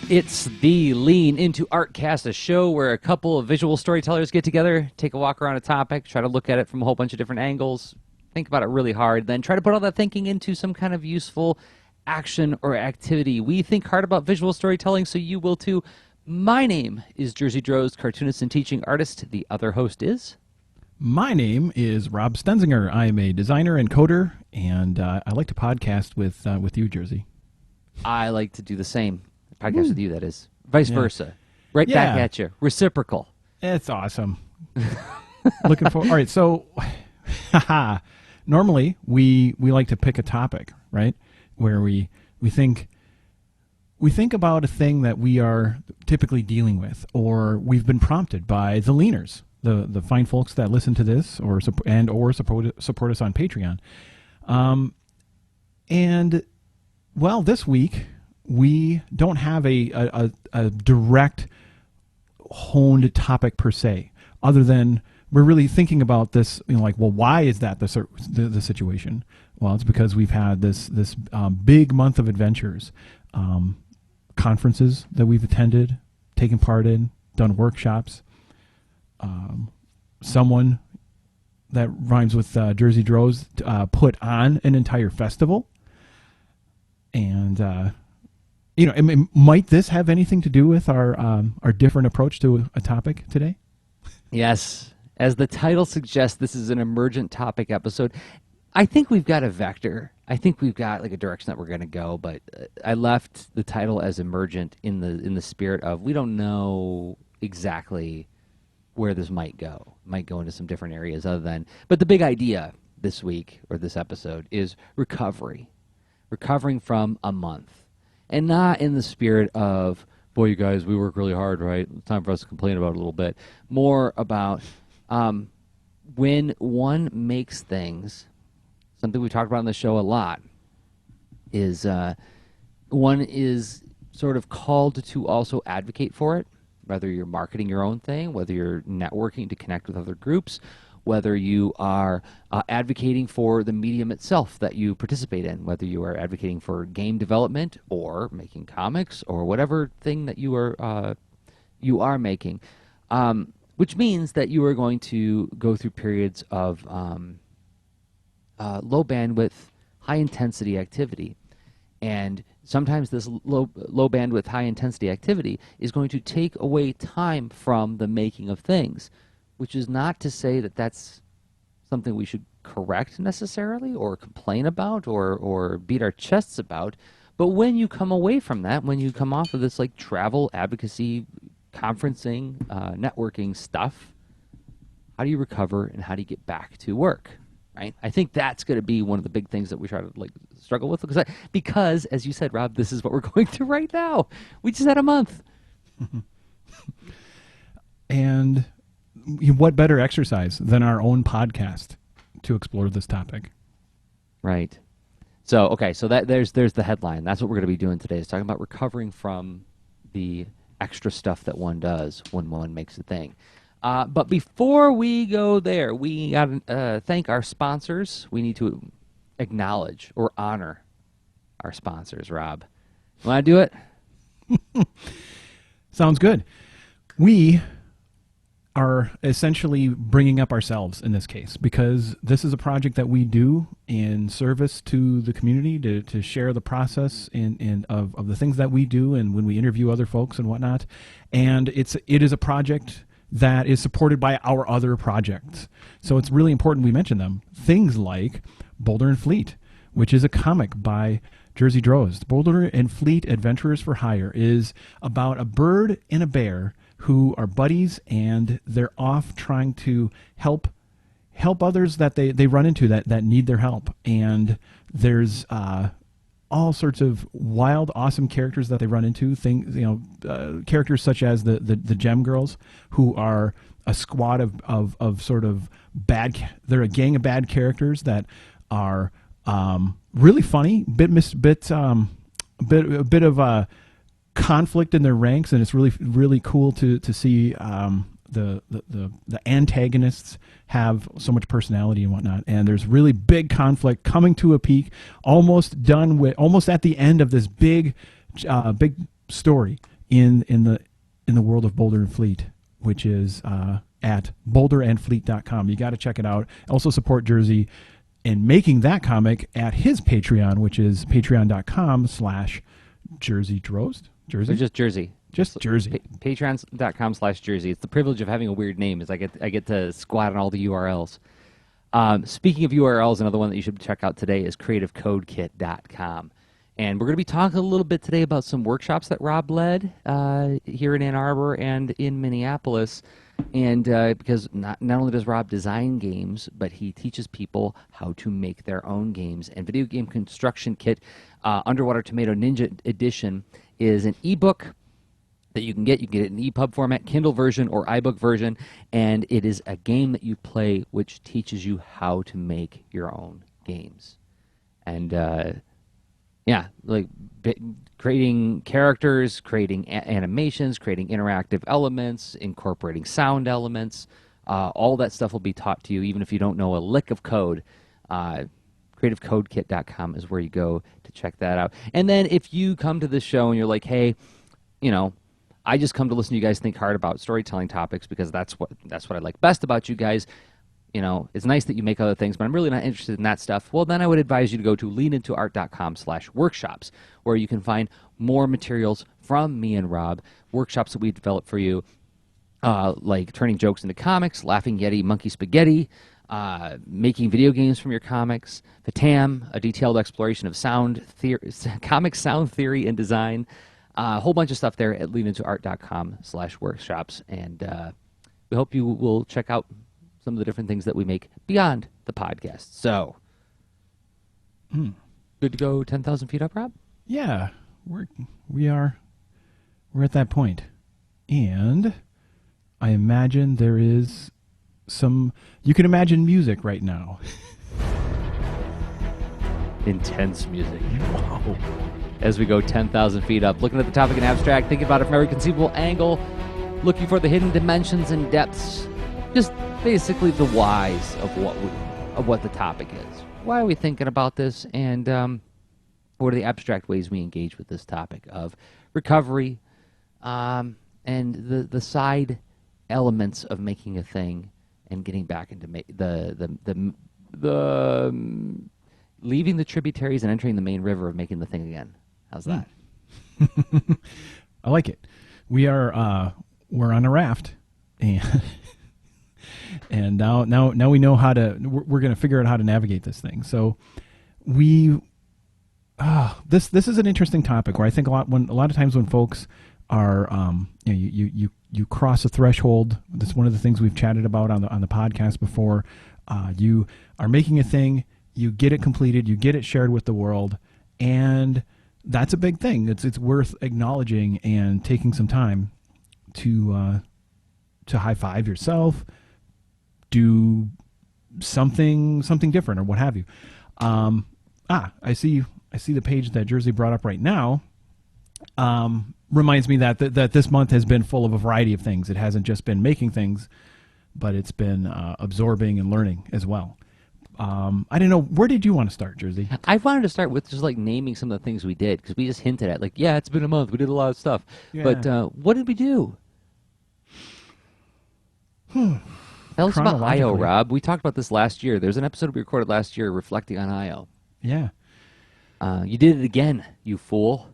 It's the Lean Into Artcast, a show where a couple of visual storytellers get together, take a walk around a topic, try to look at it from a whole bunch of different angles, think about it really hard, then try to put all that thinking into some kind of useful action or activity. We think hard about visual storytelling, so you will too. My name is Jerzy Droz, cartoonist and teaching artist. The other host is... My name is Rob Stenzinger. I am a designer and coder, and I like to podcast with you, Jerzy. I like to do the same. Podcast with you, that is. Vice versa. Right back at you. Reciprocal. It's awesome. Looking for. All right, so normally we like to pick a topic, right? Where we think about a thing that we are typically dealing with, or we've been prompted by the leaners, the fine folks that listen to this, or support us on Patreon. And well, this week we don't have a direct honed topic per se, other than we're really thinking about this, well, why is that the situation? Well, it's because we've had this big month of adventures, conferences that we've attended, taken part in, done workshops. Someone that rhymes with Jerzy Droz put on an entire festival, and might this have anything to do with our different approach to a topic today? Yes. As the title suggests, this is an emergent topic episode. I think we've got a vector. I think we've got like a direction that we're going to go, but I left the title as emergent in the spirit of we don't know exactly where this might go. It might go into some different areas other than... But the big idea this week, or this episode, is recovery. Recovering from a month. And not in the spirit of, boy, you guys, we work really hard, right? It's time for us to complain about it a little bit. More about when one makes things, something we talked about on the show a lot, is one is sort of called to also advocate for it, whether you're marketing your own thing, whether you're networking to connect with other groups, whether you are advocating for the medium itself that you participate in, whether you are advocating for game development or making comics or whatever thing that you are making, which means that you are going to go through periods of low bandwidth, high intensity activity. And sometimes this low bandwidth, high intensity activity is going to take away time from the making of things, which is not to say that that's something we should correct necessarily or complain about or beat our chests about. But when you come away from that, when you come off of this like travel, advocacy, conferencing, networking stuff, how do you recover and how do you get back to work? Right? I think that's going to be one of the big things that we try to struggle with because, as you said, Rob, this is what we're going through right now. We just had a month. And what better exercise than our own podcast to explore this topic? Right. So, okay, so there's the headline. That's what we're going to be doing today, is talking about recovering from the extra stuff that one does when one makes a thing. But before we go there, we got to thank our sponsors. We need to acknowledge or honor our sponsors, Rob. You want to do it? Sounds good. We are essentially bringing up ourselves in this case, because this is a project that we do in service to the community to share the process of the things that we do and when we interview other folks and whatnot. And it is a project that is supported by our other projects. So it's really important we mention them. Things like Boulder and Fleet, which is a comic by Jerzy Droz. Boulder and Fleet Adventurers for Hire is about a bird and a bear who are buddies, and they're off trying to help others that they run into that need their help. And there's all sorts of wild, awesome characters that they run into. Characters such as the Gem Girls, who are a squad of sort of bad. They're a gang of bad characters that are really funny. A bit of a conflict in their ranks, and it's really cool to see the antagonists have so much personality and whatnot. And there's really big conflict coming to a peak, almost at the end of this big story. in the world of Boulder and Fleet, which is at boulderandfleet.com. You got to check it out. Also support Jerzy in making that comic at his Patreon, which is patreon.com/JerseyDrost. Or just Jerzy. Just Jerzy. Patreon.com/Jerzy. It's the privilege of having a weird name is I get to squat on all the URLs. Speaking of URLs, another one that you should check out today is creativecodekit.com. And we're going to be talking a little bit today about some workshops that Rob led here in Ann Arbor and in Minneapolis. And because not only does Rob design games, but he teaches people how to make their own games. And Video Game Construction Kit Underwater Tomato Ninja Edition is an ebook that you can get. You can get it in EPUB format, Kindle version, or iBook version. And it is a game that you play which teaches you how to make your own games. And yeah, like creating characters, creating animations, creating interactive elements, incorporating sound elements. All that stuff will be taught to you, even if you don't know a lick of code. CreativeCodeKit.com is where you go to check that out. And then if you come to this show and you're like, hey, you know, I just come to listen to you guys think hard about storytelling topics because that's what I like best about you guys. You know, it's nice that you make other things, but I'm really not interested in that stuff. Well, then I would advise you to go to leanintoart.com/workshops, where you can find more materials from me and Rob, workshops that we developed for you, like turning jokes into comics, Laughing Yeti, Monkey Spaghetti, making video games from your comics, Fatam, a detailed exploration of sound theory, comic sound theory and design, a whole bunch of stuff there at leanintoart.com/workshops. And we hope you will check out some of the different things that we make beyond the podcast. So, good to go 10,000 feet up, Rob? Yeah, we're at that point. And I imagine there is some, you can imagine music right now. Intense music. Wow. As we go 10,000 feet up, looking at the topic in abstract, thinking about it from every conceivable angle, looking for the hidden dimensions and depths, just basically the whys of what the topic is. Why are we thinking about this, and what are the abstract ways we engage with this topic of recovery, and the side elements of making a thing and getting back into the leaving the tributaries and entering the main river of making the thing again. How's that? I like it. We're on a raft, and and now we know how to. We're going to figure out how to navigate this thing. So this is an interesting topic where I think a lot of times when folks are you cross a threshold. That's one of the things we've chatted about on the podcast before. You are making a thing, you get it completed, you get it shared with the world, and that's a big thing. It's worth acknowledging and taking some time to high five yourself, do something different or what have you. I see the page that Jerzy brought up right now. Reminds me that this month has been full of a variety of things. It hasn't just been making things, but it's been absorbing and learning as well. I don't know. Where did you want to start, Jerzy? I wanted to start with just like naming some of the things we did, because we just hinted at, like, yeah, it's been a month. We did a lot of stuff. Yeah. But what did we do? Tell us about I.O., Rob. We talked about this last year. There's an episode we recorded last year reflecting on I.O. Yeah. You did it again, you fool.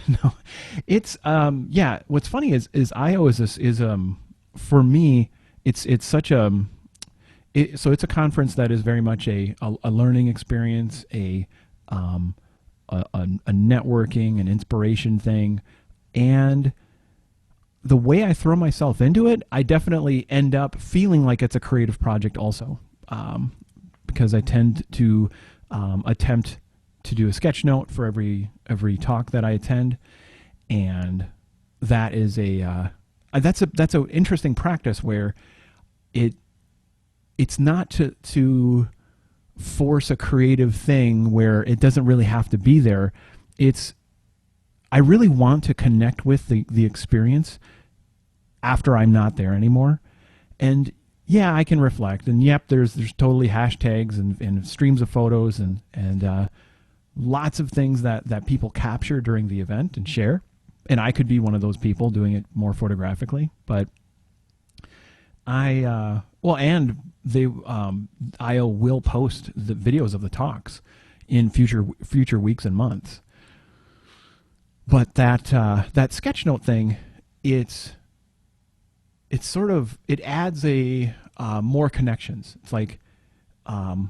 No, it's yeah. What's funny is I.O. is for me it's such so it's a conference that is very much a learning experience, a networking, an inspiration thing, and the way I throw myself into it, I definitely end up feeling like it's a creative project also, because I tend to attempt to do a sketch note for every talk that I attend, and that is that's an interesting practice where it's not to force a creative thing where it doesn't really have to be there. I really want to connect with the experience after I'm not there anymore, and yeah, I can reflect, and yep, there's totally hashtags and streams of photos and lots of things that people capture during the event and share. and I could be one of those people doing it more photographically, but and they IO will post the videos of the talks in future weeks and months. But that sketch note thing, it's sort of, it adds a more connections. It's like the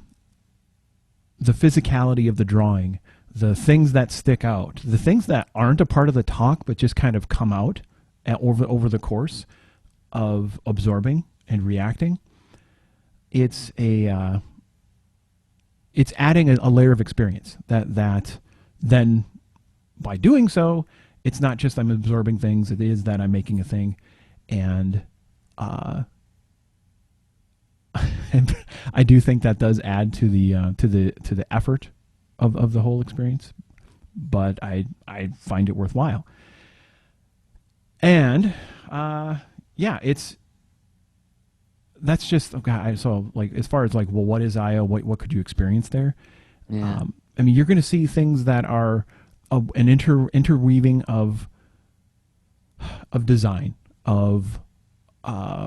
physicality of the drawing, the things that stick out, the things that aren't a part of the talk but just kind of come out over the course of absorbing and reacting. It's it's adding a layer of experience that then by doing so, it's not just I'm absorbing things, it is that I'm making a thing. And and I do think that does add to the effort of the whole experience, but I find it worthwhile. And that's just, okay. So like, as far as like, well, what is IO? What could you experience there? Yeah. I mean, you're going to see things that are an interweaving of design, of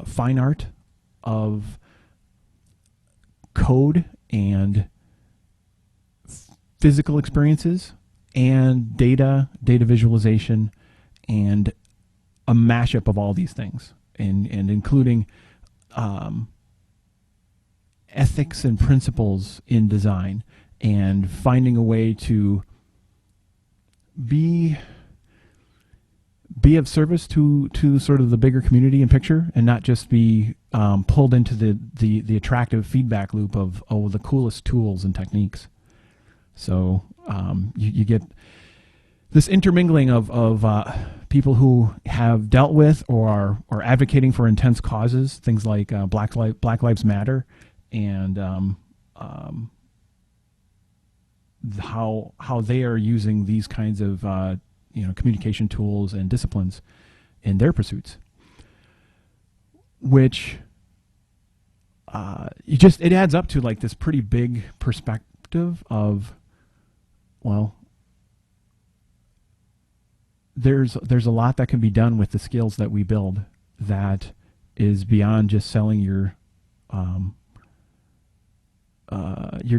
fine art, of code and physical experiences, and data visualization, and a mashup of all these things, and including ethics and principles in design, and finding a way to be of service to sort of the bigger community and picture, and not just be pulled into the attractive feedback loop of, oh, the coolest tools and techniques. So you get this intermingling of people who have dealt with or are advocating for intense causes, things like Black Lives Matter, and how they are using these kinds of communication tools and disciplines in their pursuits, which it adds up to like this pretty big perspective of, well, there's a lot that can be done with the skills that we build that is beyond just selling your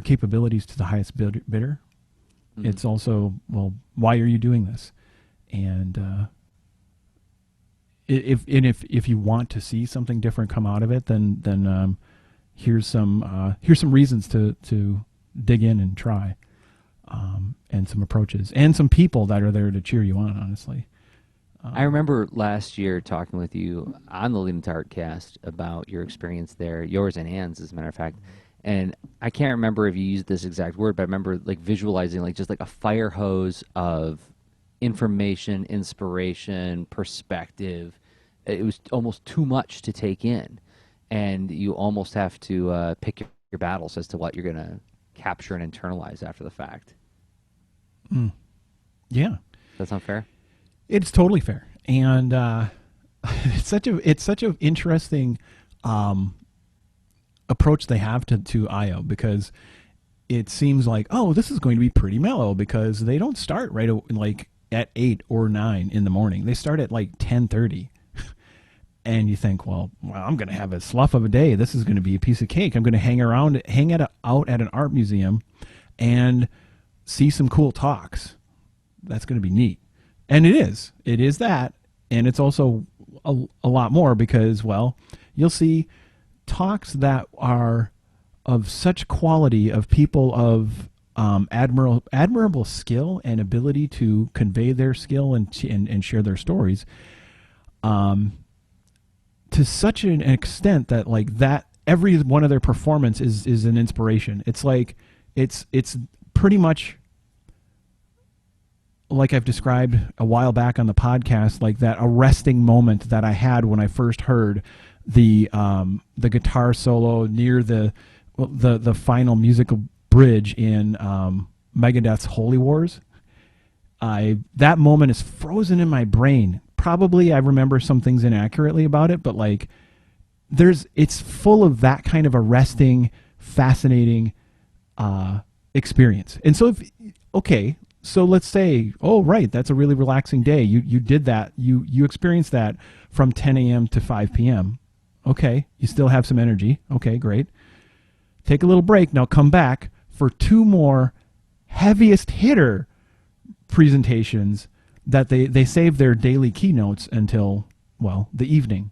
capabilities to the highest bidder. Mm-hmm. It's also, well, why are you doing this? And if you want to see something different come out of it, then here's some reasons to dig in and try, and some approaches and some people that are there to cheer you on. Honestly, I remember last year talking with you on the Lean to Art cast about your experience there, yours and Ann's, as a matter of fact. And I can't remember if you used this exact word, but I remember like visualizing like just like a fire hose of information, inspiration, perspective. It was almost too much to take in, and you almost have to pick your battles as to what you're going to capture and internalize after the fact. Yeah. Does that sound fair? It's totally fair. And it's such a interesting approach they have to IO, because it seems like, oh, this is going to be pretty mellow, because they don't start right like at 8 or 9 in the morning. They start at like 10:30. And you think, well, I'm going to have a slough of a day. This is going to be a piece of cake. I'm going to hang out at an art museum and see some cool talks. That's going to be neat. And it is that. And it's also a lot more, because, well, you'll see talks that are of such quality, of people of admirable skill and ability to convey their skill and share their stories, to such an extent that like that every one of their performance is an inspiration. It's like it's pretty much like I've described a while back on the podcast, like that arresting moment that I had when I first heard the guitar solo near the final musical bridge in Megadeth's Holy Wars. That moment is frozen in my brain. Probably I remember some things inaccurately about it, but like it's full of that kind of arresting, fascinating experience. And so So let's say, oh, right, that's a really relaxing day. You did that. You experienced that from 10 a.m. to 5 p.m. Okay, you still have some energy. Okay, great. Take a little break. Now come back for 2 more heaviest hitter presentations that they save their daily keynotes until, well, the evening.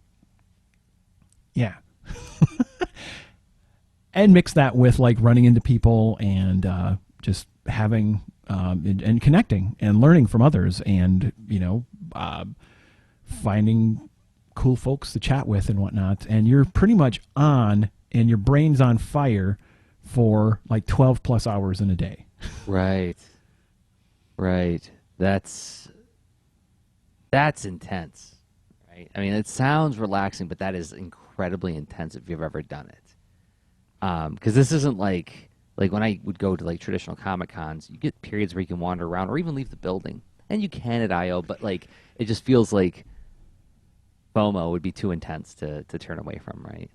Yeah. And mix that with like running into people and just having and connecting and learning from others, and finding cool folks to chat with and whatnot. And you're pretty much on, and your brain's on fire for like 12 plus hours in a day. Right. That's intense, right? I mean, it sounds relaxing, but that is incredibly intense if you've ever done it. Because this isn't like when I would go to like traditional Comic Cons, you get periods where you can wander around or even leave the building, and you can at IO, but like it just feels like FOMO would be too intense to turn away from, right?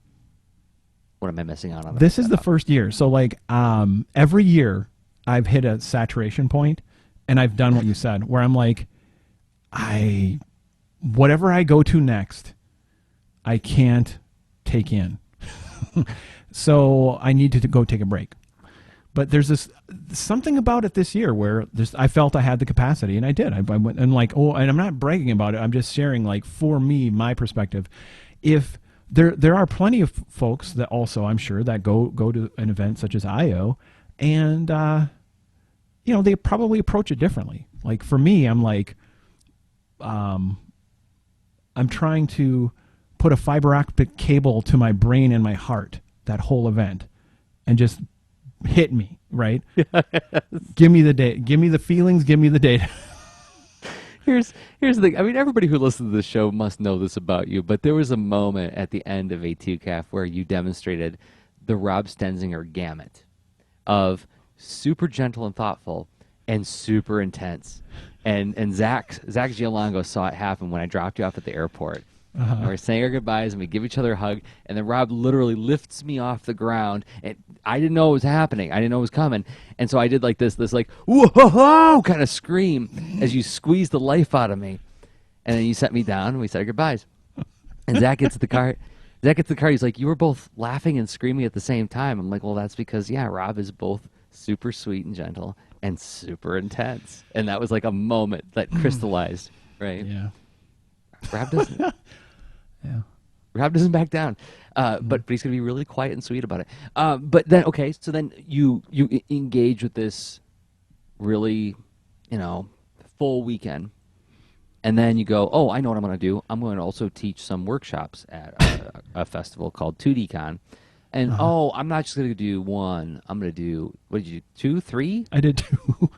What am I missing out on? This is the first year, so like every year I've hit a saturation point, and I've done what you said, where I'm like, whatever I go to next, I can't take in. So I need to go take a break. But there's something about it this year where I felt I had the capacity, and I did. I went and like, and I'm not bragging about it. I'm just sharing, like, for me, my perspective. If there are plenty of folks that also, I'm sure, that go to an event such as IO, and they probably approach it differently. Like for me, I'm like, I'm trying to put a fiber optic cable to my brain and my heart that whole event, and just hit me, right? Yes. Give me the data. Give me the feelings. Give me the data. Here's the thing. I mean, everybody who listens to the show must know this about you, but there was a moment at the end of A2CAF where you demonstrated the Rob Stenzinger gamut of super gentle and thoughtful and super intense. And Zach Giolongo saw it happen when I dropped you off at the airport. Uh-huh. And we're saying our goodbyes, and we give each other a hug, and then Rob literally lifts me off the ground, and I didn't know it was happening. I didn't know it was coming, and so I did like this like whoa kind of scream as you squeezed the life out of me, and then you set me down, and we said our goodbyes. And Zach gets to the car. He's like, you were both laughing and screaming at the same time. I'm like, well, that's because Rob is both super sweet and gentle and super intense, and that was like a moment that crystallized, right? Yeah. Rob doesn't. Yeah. Rob doesn't back down, but he's going to be really quiet and sweet about it. But then, okay, so then you engage with this really, full weekend, and then you go, oh, I know what I'm going to do. I'm going to also teach some workshops at a festival called 2DCon. And, I'm not just going to do one. I'm going to do, what did you do, 2, 3? I did 2.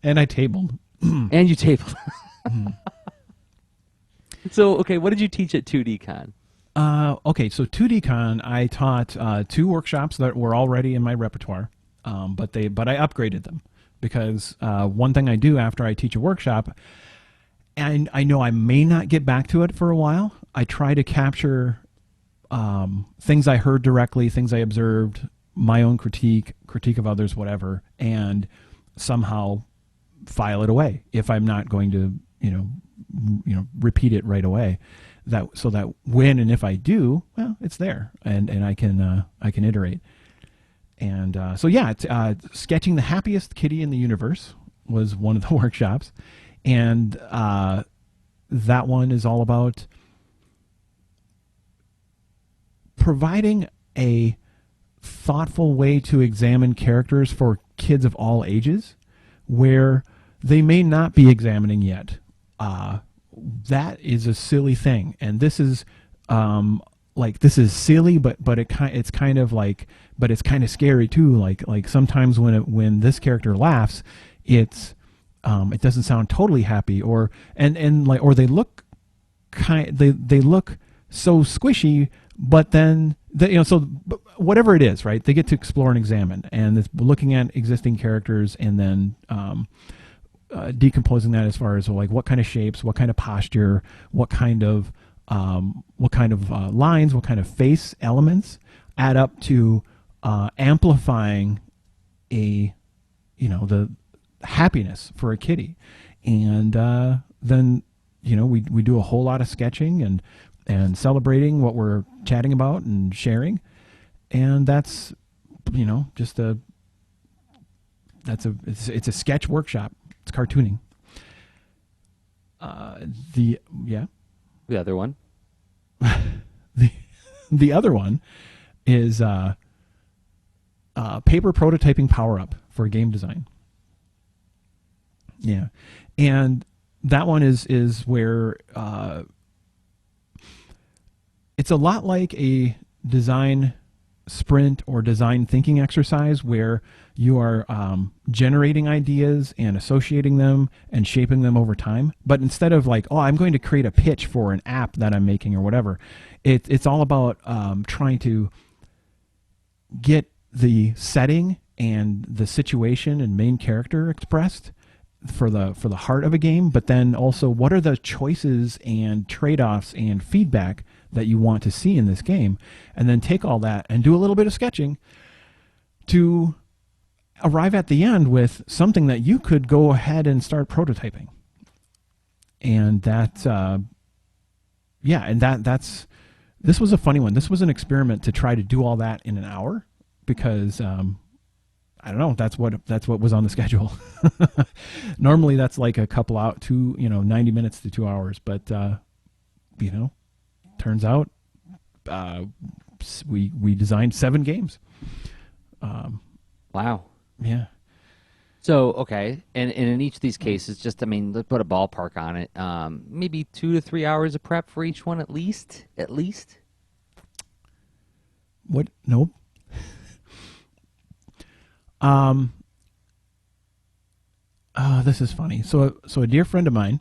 And I tabled. And you tabled. So, okay, what did you teach at 2DCon? Okay, so 2DCon, I taught 2 workshops that were already in my repertoire, but I upgraded them because one thing I do after I teach a workshop, and I know I may not get back to it for a while, I try to capture things I heard directly, things I observed, my own critique of others, whatever, and somehow file it away if I'm not going to, repeat it right away. So that when and if I do, well, it's there, and I can iterate. And sketching the happiest kitty in the universe was one of the workshops, and that one is all about providing a thoughtful way to examine characters for kids of all ages, where they may not be examining yet. That is a silly thing, and this is silly, but it's kind of scary too. Like sometimes when this character laughs, it doesn't sound totally happy, or they look they look so squishy, but then whatever it is, right? They get to explore and examine, and it's looking at existing characters, and then decomposing that as far as like what kind of shapes, what kind of posture, what kind of lines, what kind of face elements add up to amplifying the happiness for a kitty. And then, we do a whole lot of sketching and celebrating what we're chatting about and sharing. And that's, just it's a sketch workshop. It's cartooning. The other one. The other one is paper prototyping power up for game design. Yeah, and that one is where it's a lot like a design sprint or design thinking exercise where you are generating ideas and associating them and shaping them over time. But instead of like, I'm going to create a pitch for an app that I'm making or whatever, it's all about trying to get the setting and the situation and main character expressed for the heart of a game, but then also what are the choices and trade-offs and feedback that you want to see in this game, and then take all that and do a little bit of sketching to arrive at the end with something that you could go ahead and start prototyping. And that's this was a funny one. This was an experiment to try to do all that in an hour because I don't know, that's what was on the schedule. Normally that's like a couple out 90 minutes to 2 hours, but turns out we designed 7 games. Wow. Yeah. So, okay. And in each of these cases, let's put a ballpark on it. Maybe 2 to 3 hours of prep for each one at least? At least? What? Nope. This is funny. So a dear friend of mine,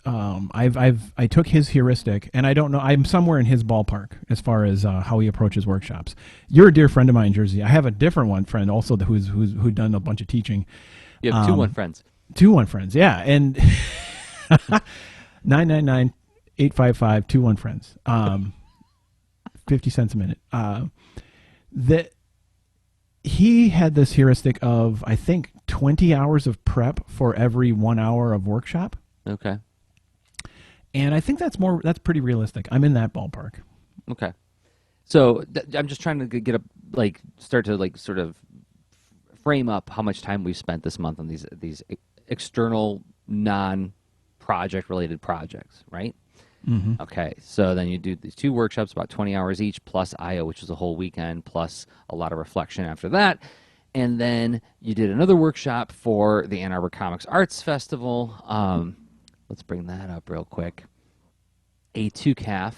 I took his heuristic, and I don't know, I'm somewhere in his ballpark as far as how he approaches workshops. You're a dear friend of mine, Jerzy. I have a different friend also who's done a bunch of teaching. You have 2 friends. 2 friends, yeah, and 999-855-21 friends. 50 cents a minute. He had this heuristic of, I think, 20 hours of prep for every 1 hour of workshop. Okay. And I think that's pretty realistic. I'm in that ballpark. Okay. So I'm just trying to get start to sort of frame up how much time we've spent this month on these external non-project related projects, right? Mm-hmm. Okay, so then you do these 2 workshops, about 20 hours each, plus IO, which is a whole weekend, plus a lot of reflection after that. And then you did another workshop for the Ann Arbor Comics Arts Festival. Let's bring that up real quick. A2CAF,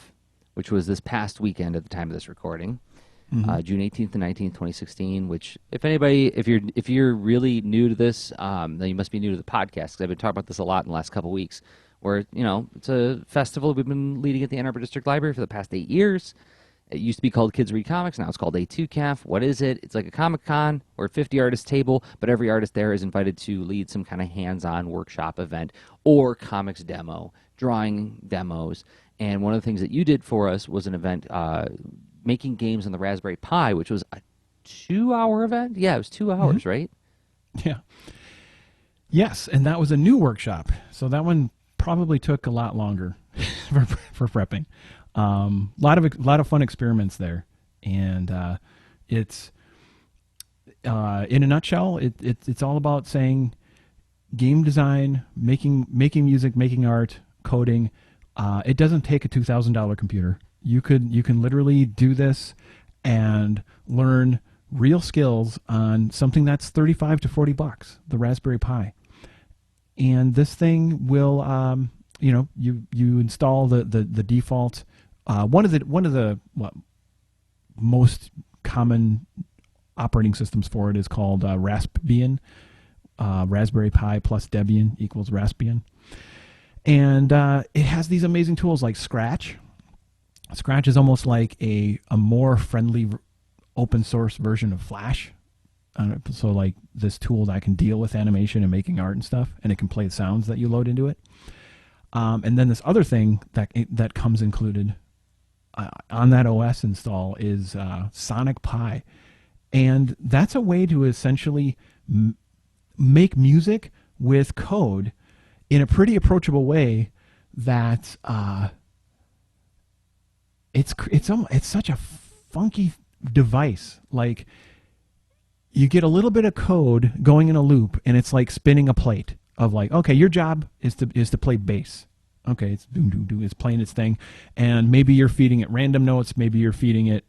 which was this past weekend at the time of this recording, June 18th and 19th, 2016. Which, if you're really new to this, then you must be new to the podcast, because I've been talking about this a lot in the last couple weeks. Where, it's a festival we've been leading at the Ann Arbor District Library for the past 8 years. It used to be called Kids Read Comics. Now it's called A2CAF. What is it? It's like a Comic-Con or a 50-artist table, but every artist there is invited to lead some kind of hands-on workshop event or comics demo, drawing demos. And one of the things that you did for us was an event making games on the Raspberry Pi, which was a 2-hour event? Yeah, it was 2 hours, right? Yeah. Yes, and that was a new workshop. So that one probably took a lot longer for prepping. Lot of fun experiments there, and it's in a nutshell, it's all about saying game design, making music, making art, coding. It doesn't take a $2,000 computer. You can literally do this and learn real skills on something that's $35 to $40, the Raspberry Pi. And this thing will, you install the default. One of the most common operating systems for it is called Raspbian. Raspberry Pi plus Debian equals Raspbian. And it has these amazing tools like Scratch. Scratch is almost like a more friendly open source version of Flash. So like this tool that can deal with animation and making art and stuff, and it can play the sounds that you load into it. And then this other thing that comes included on that OS install is Sonic Pi. And that's a way to essentially make music with code in a pretty approachable way that it's such a funky device. Like, you get a little bit of code going in a loop, and it's like spinning a plate of like, okay, your job is to play bass. Okay, it's it's playing its thing, and maybe you're feeding it random notes, maybe you're feeding it,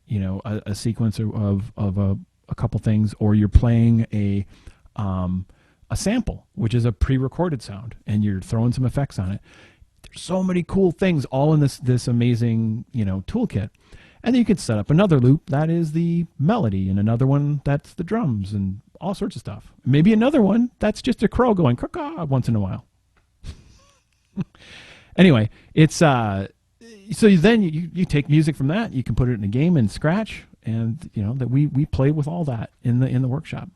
a sequence of a couple things, or you're playing a sample, which is a pre-recorded sound, and you're throwing some effects on it. There's so many cool things all in this amazing toolkit. And then you can set up another loop that is the melody, and another one that's the drums, and all sorts of stuff. Maybe another one that's just a crow going caw once in a while. Anyway, it's so then you take music from that, you can put it in a game in Scratch, and that we play with all that in the workshop.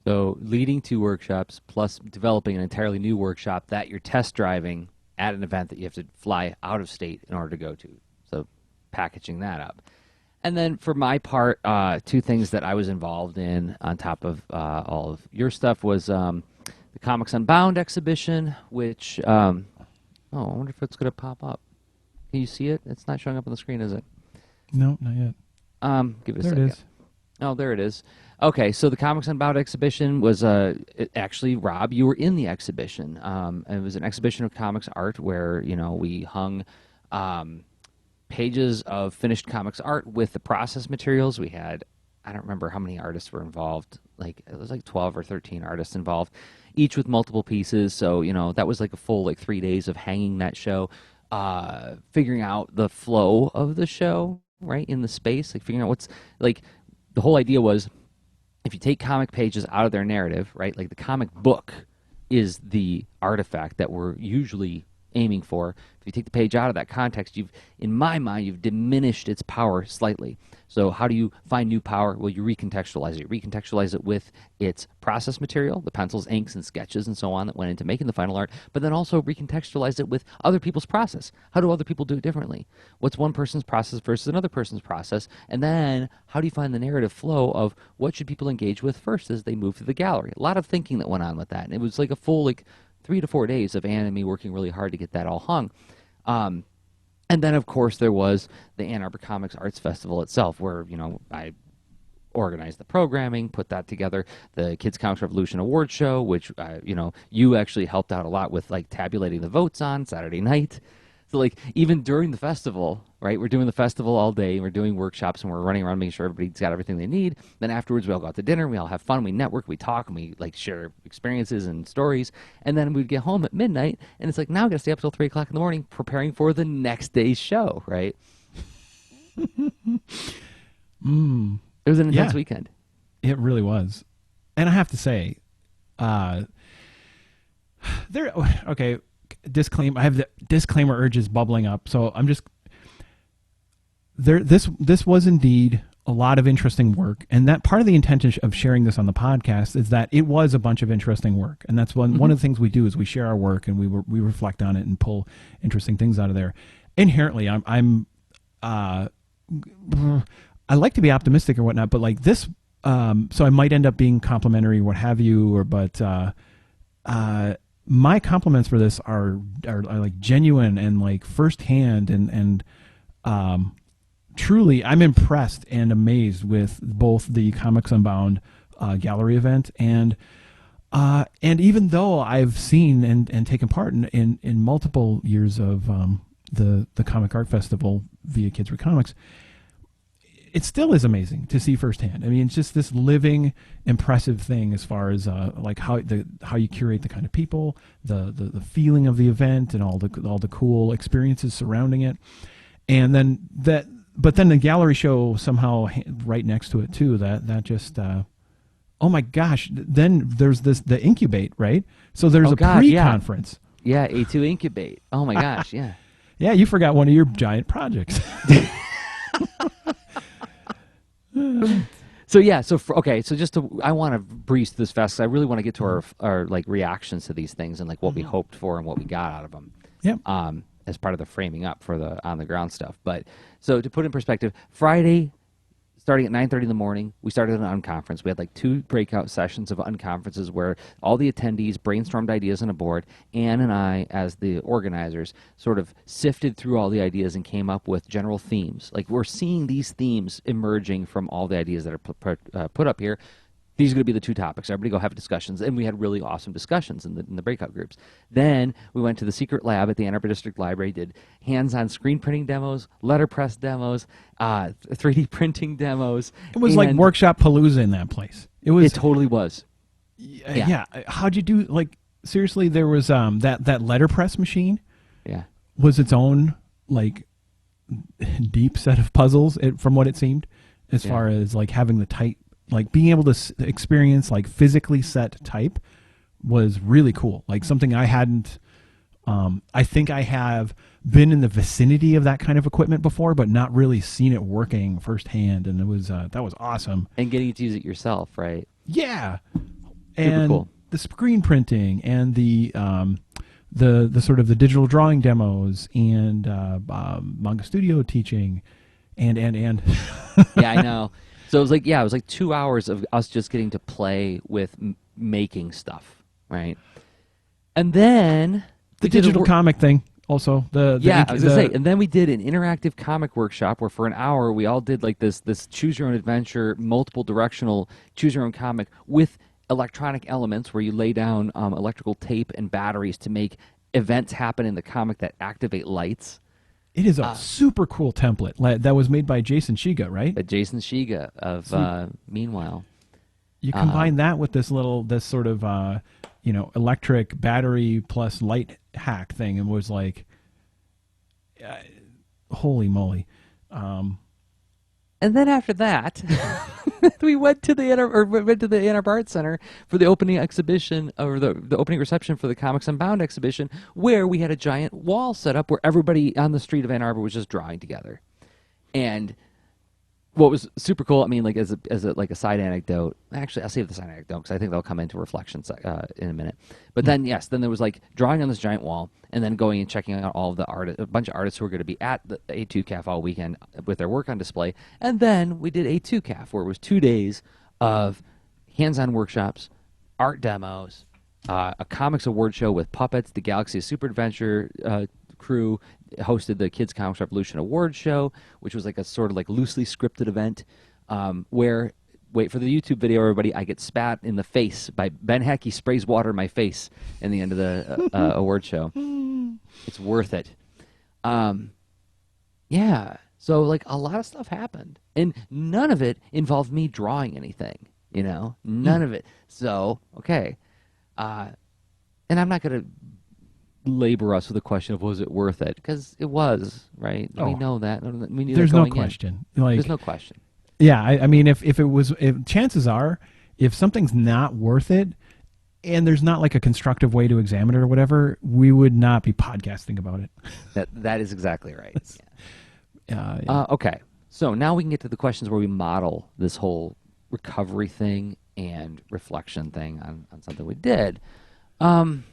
So leading two workshops plus developing an entirely new workshop that you're test driving at an event that you have to fly out of state in order to go to. So packaging that up. And then for my part, two things that I was involved in on top of all of your stuff was the Comics Unbound exhibition, which, I wonder if it's going to pop up. Can you see it? It's not showing up on the screen, is it? No, not yet. Give it a there second. It is. Oh, there it is. Okay, so the Comics Unbound exhibition was actually, Rob, you were in the exhibition. It was an exhibition of comics art where, we hung pages of finished comics art with the process materials. We had, I don't remember how many artists were involved. It was like 12 or 13 artists involved, each with multiple pieces. So, that was like a full 3 days of hanging that show, figuring out the flow of the show, right, in the space, figuring out what's, the whole idea was, if you take comic pages out of their narrative, right, the comic book is the artifact that we're usually aiming for. If you take the page out of that context, in my mind, you've diminished its power slightly. So how do you find new power? Well, you recontextualize it. You recontextualize it with its process material, the pencils, inks, and sketches, and so on that went into making the final art, but then also recontextualize it with other people's process. How do other people do it differently? What's one person's process versus another person's process? And then how do you find the narrative flow of what should people engage with first as they move through the gallery? A lot of thinking that went on with that. And it was like a full 3 to 4 days of Ann and me working really hard to get that all hung. And then, of course, there was the Ann Arbor Comics Arts Festival itself, where, I organized the programming, put that together, the Kids Comics Revolution Award Show, which, you actually helped out a lot with, tabulating the votes on Saturday night. So, even during the festival, right, we're doing the festival all day, we're doing workshops, and we're running around making sure everybody's got everything they need. Then afterwards, we all go out to dinner, we all have fun, we network, we talk, and we, share experiences and stories. And then we'd get home at midnight, and it's now we got to stay up till 3 o'clock in the morning preparing for the next day's show, right? It was an intense weekend. It really was. And I have to say, disclaimer, I have the disclaimer urges bubbling up, so I'm just there. This was indeed a lot of interesting work, and that part of the intent of sharing this on the podcast is that it was a bunch of interesting work, and that's one of the things we do is we share our work and we reflect on it and pull interesting things out of there. Inherently, I like to be optimistic or whatnot, but this, so I might end up being complimentary, what have you, but my compliments for this are genuine and firsthand, and truly I'm impressed and amazed with both the Comics Unbound gallery event and even though I've seen and taken part in multiple years of the Comic Art Festival via Kids Read Comics, it still is amazing to see firsthand. I mean, it's just this living, impressive thing as far as how you curate the kind of people, the feeling of the event, and all the cool experiences surrounding it, and then but then the gallery show somehow right next to it too. That just oh my gosh! Then there's the Incubate, right? So there's pre-conference. Yeah, A2 Incubate. Oh my gosh, yeah. Yeah, you forgot one of your giant projects. So I want to breeze this fast because I really want to get to our reactions to these things and what we hoped for and what we got out of them. Yep. As part of the framing up for the on the ground stuff. But so to put in perspective, Friday, starting at 9:30 in the morning. We started an unconference. We had like 2 breakout sessions of unconferences where all the attendees brainstormed ideas on a board. Ann and I, as the organizers, sort of sifted through all the ideas and came up with general themes. Like, we're seeing these themes emerging from all the ideas that are put up here. These are going to be the 2 topics. Everybody go have discussions. And we had really awesome discussions in the breakout groups. Then we went to the secret lab at the Ann Arbor District Library, did hands-on screen printing demos, letterpress demos, 3D printing demos. It was like workshop palooza in that place. It totally was. Yeah. How'd you do, like, seriously, there was that letterpress machine was its own, like, deep set of puzzles, from what it seemed, as far as, like, having the tight, like, being able to experience, like, physically set type was really cool. Like, something I hadn't, I think I have been in the vicinity of that kind of equipment before, but not really seen it working firsthand. And it was, that was awesome. And getting to use it yourself, right? Yeah. Super cool. The screen printing and the sort of the digital drawing demos and, Manga Studio teaching and. Yeah, I know. So it was like 2 hours of us just getting to play with making stuff, right? And then the digital comic thing also. I was gonna say, and then we did an interactive comic workshop where for an hour we all did like this choose your own adventure, multiple directional choose your own comic with electronic elements where you lay down electrical tape and batteries to make events happen in the comic that activate lights. It is a super cool template that was made by Jason Shiga, right? Jason Shiga of Meanwhile. You combine that with this sort of electric battery plus light hack thing, and was like, holy moly! And then after that, we went to the Ann Arbor Art Center for the opening exhibition, or the opening reception for the Comics Unbound exhibition, where we had a giant wall set up where everybody on the street of Ann Arbor was just drawing together. And what was super cool, I mean, like as a side anecdote. Actually, I'll save the side anecdote because I think they'll come into reflections in a minute. But then there was like drawing on this giant wall, and then going and checking out all of the a bunch of artists who were going to be at the A2CAF all weekend with their work on display. And then we did A2CAF, where it was 2 days of hands-on workshops, art demos, a comics award show with puppets. The Galaxy of Super Adventure crew hosted the Kids Comics Revolution Award Show, which was like a sort of like loosely scripted event where, wait for the YouTube video, everybody, I get spat in the face by Ben Heck. He sprays water in my face in the end of the award show. It's worth it. Yeah. So like a lot of stuff happened, and none of it involved me drawing anything, none of it. So, okay. And I'm not going to labor us with the question of was it worth it, because it was, right? We know that. We knew there's that no going question. in. There's no question. Yeah, I mean, if chances are, if something's not worth it, and there's not like a constructive way to examine it or whatever, we would not be podcasting about it. That is exactly right. Yeah. Okay, so now we can get to the questions where we model this whole recovery thing and reflection thing on something we did. Can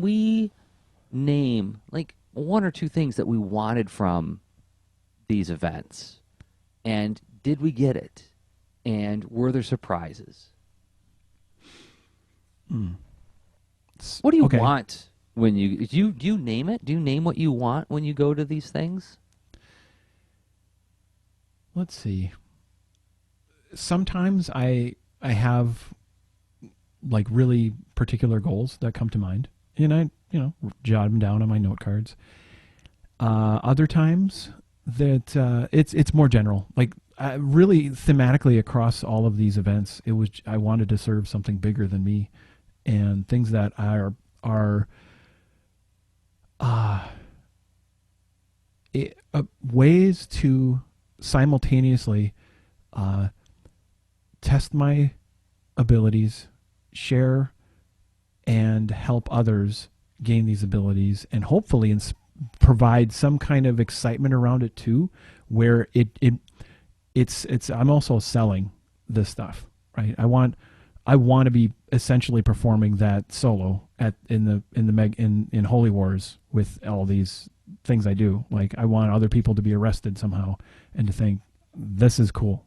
we name like 1 or 2 things that we wanted from these events, and did we get it, and were there surprises? What do you want when do you name it? Do you name what you want when you go to these things? Let's see. Sometimes I have like really particular goals that come to mind, and I jot them down on my note cards. Other times that it's more general. Like really thematically across all of these events, I wanted to serve something bigger than me, and things that are ways to simultaneously test my abilities, share and help others gain these abilities, and hopefully provide some kind of excitement around it too, where it's I'm also selling this stuff, right? I want to be essentially performing that solo in Holy Wars with all these things I do. Like, I want other people to be arrested somehow and to think this is cool.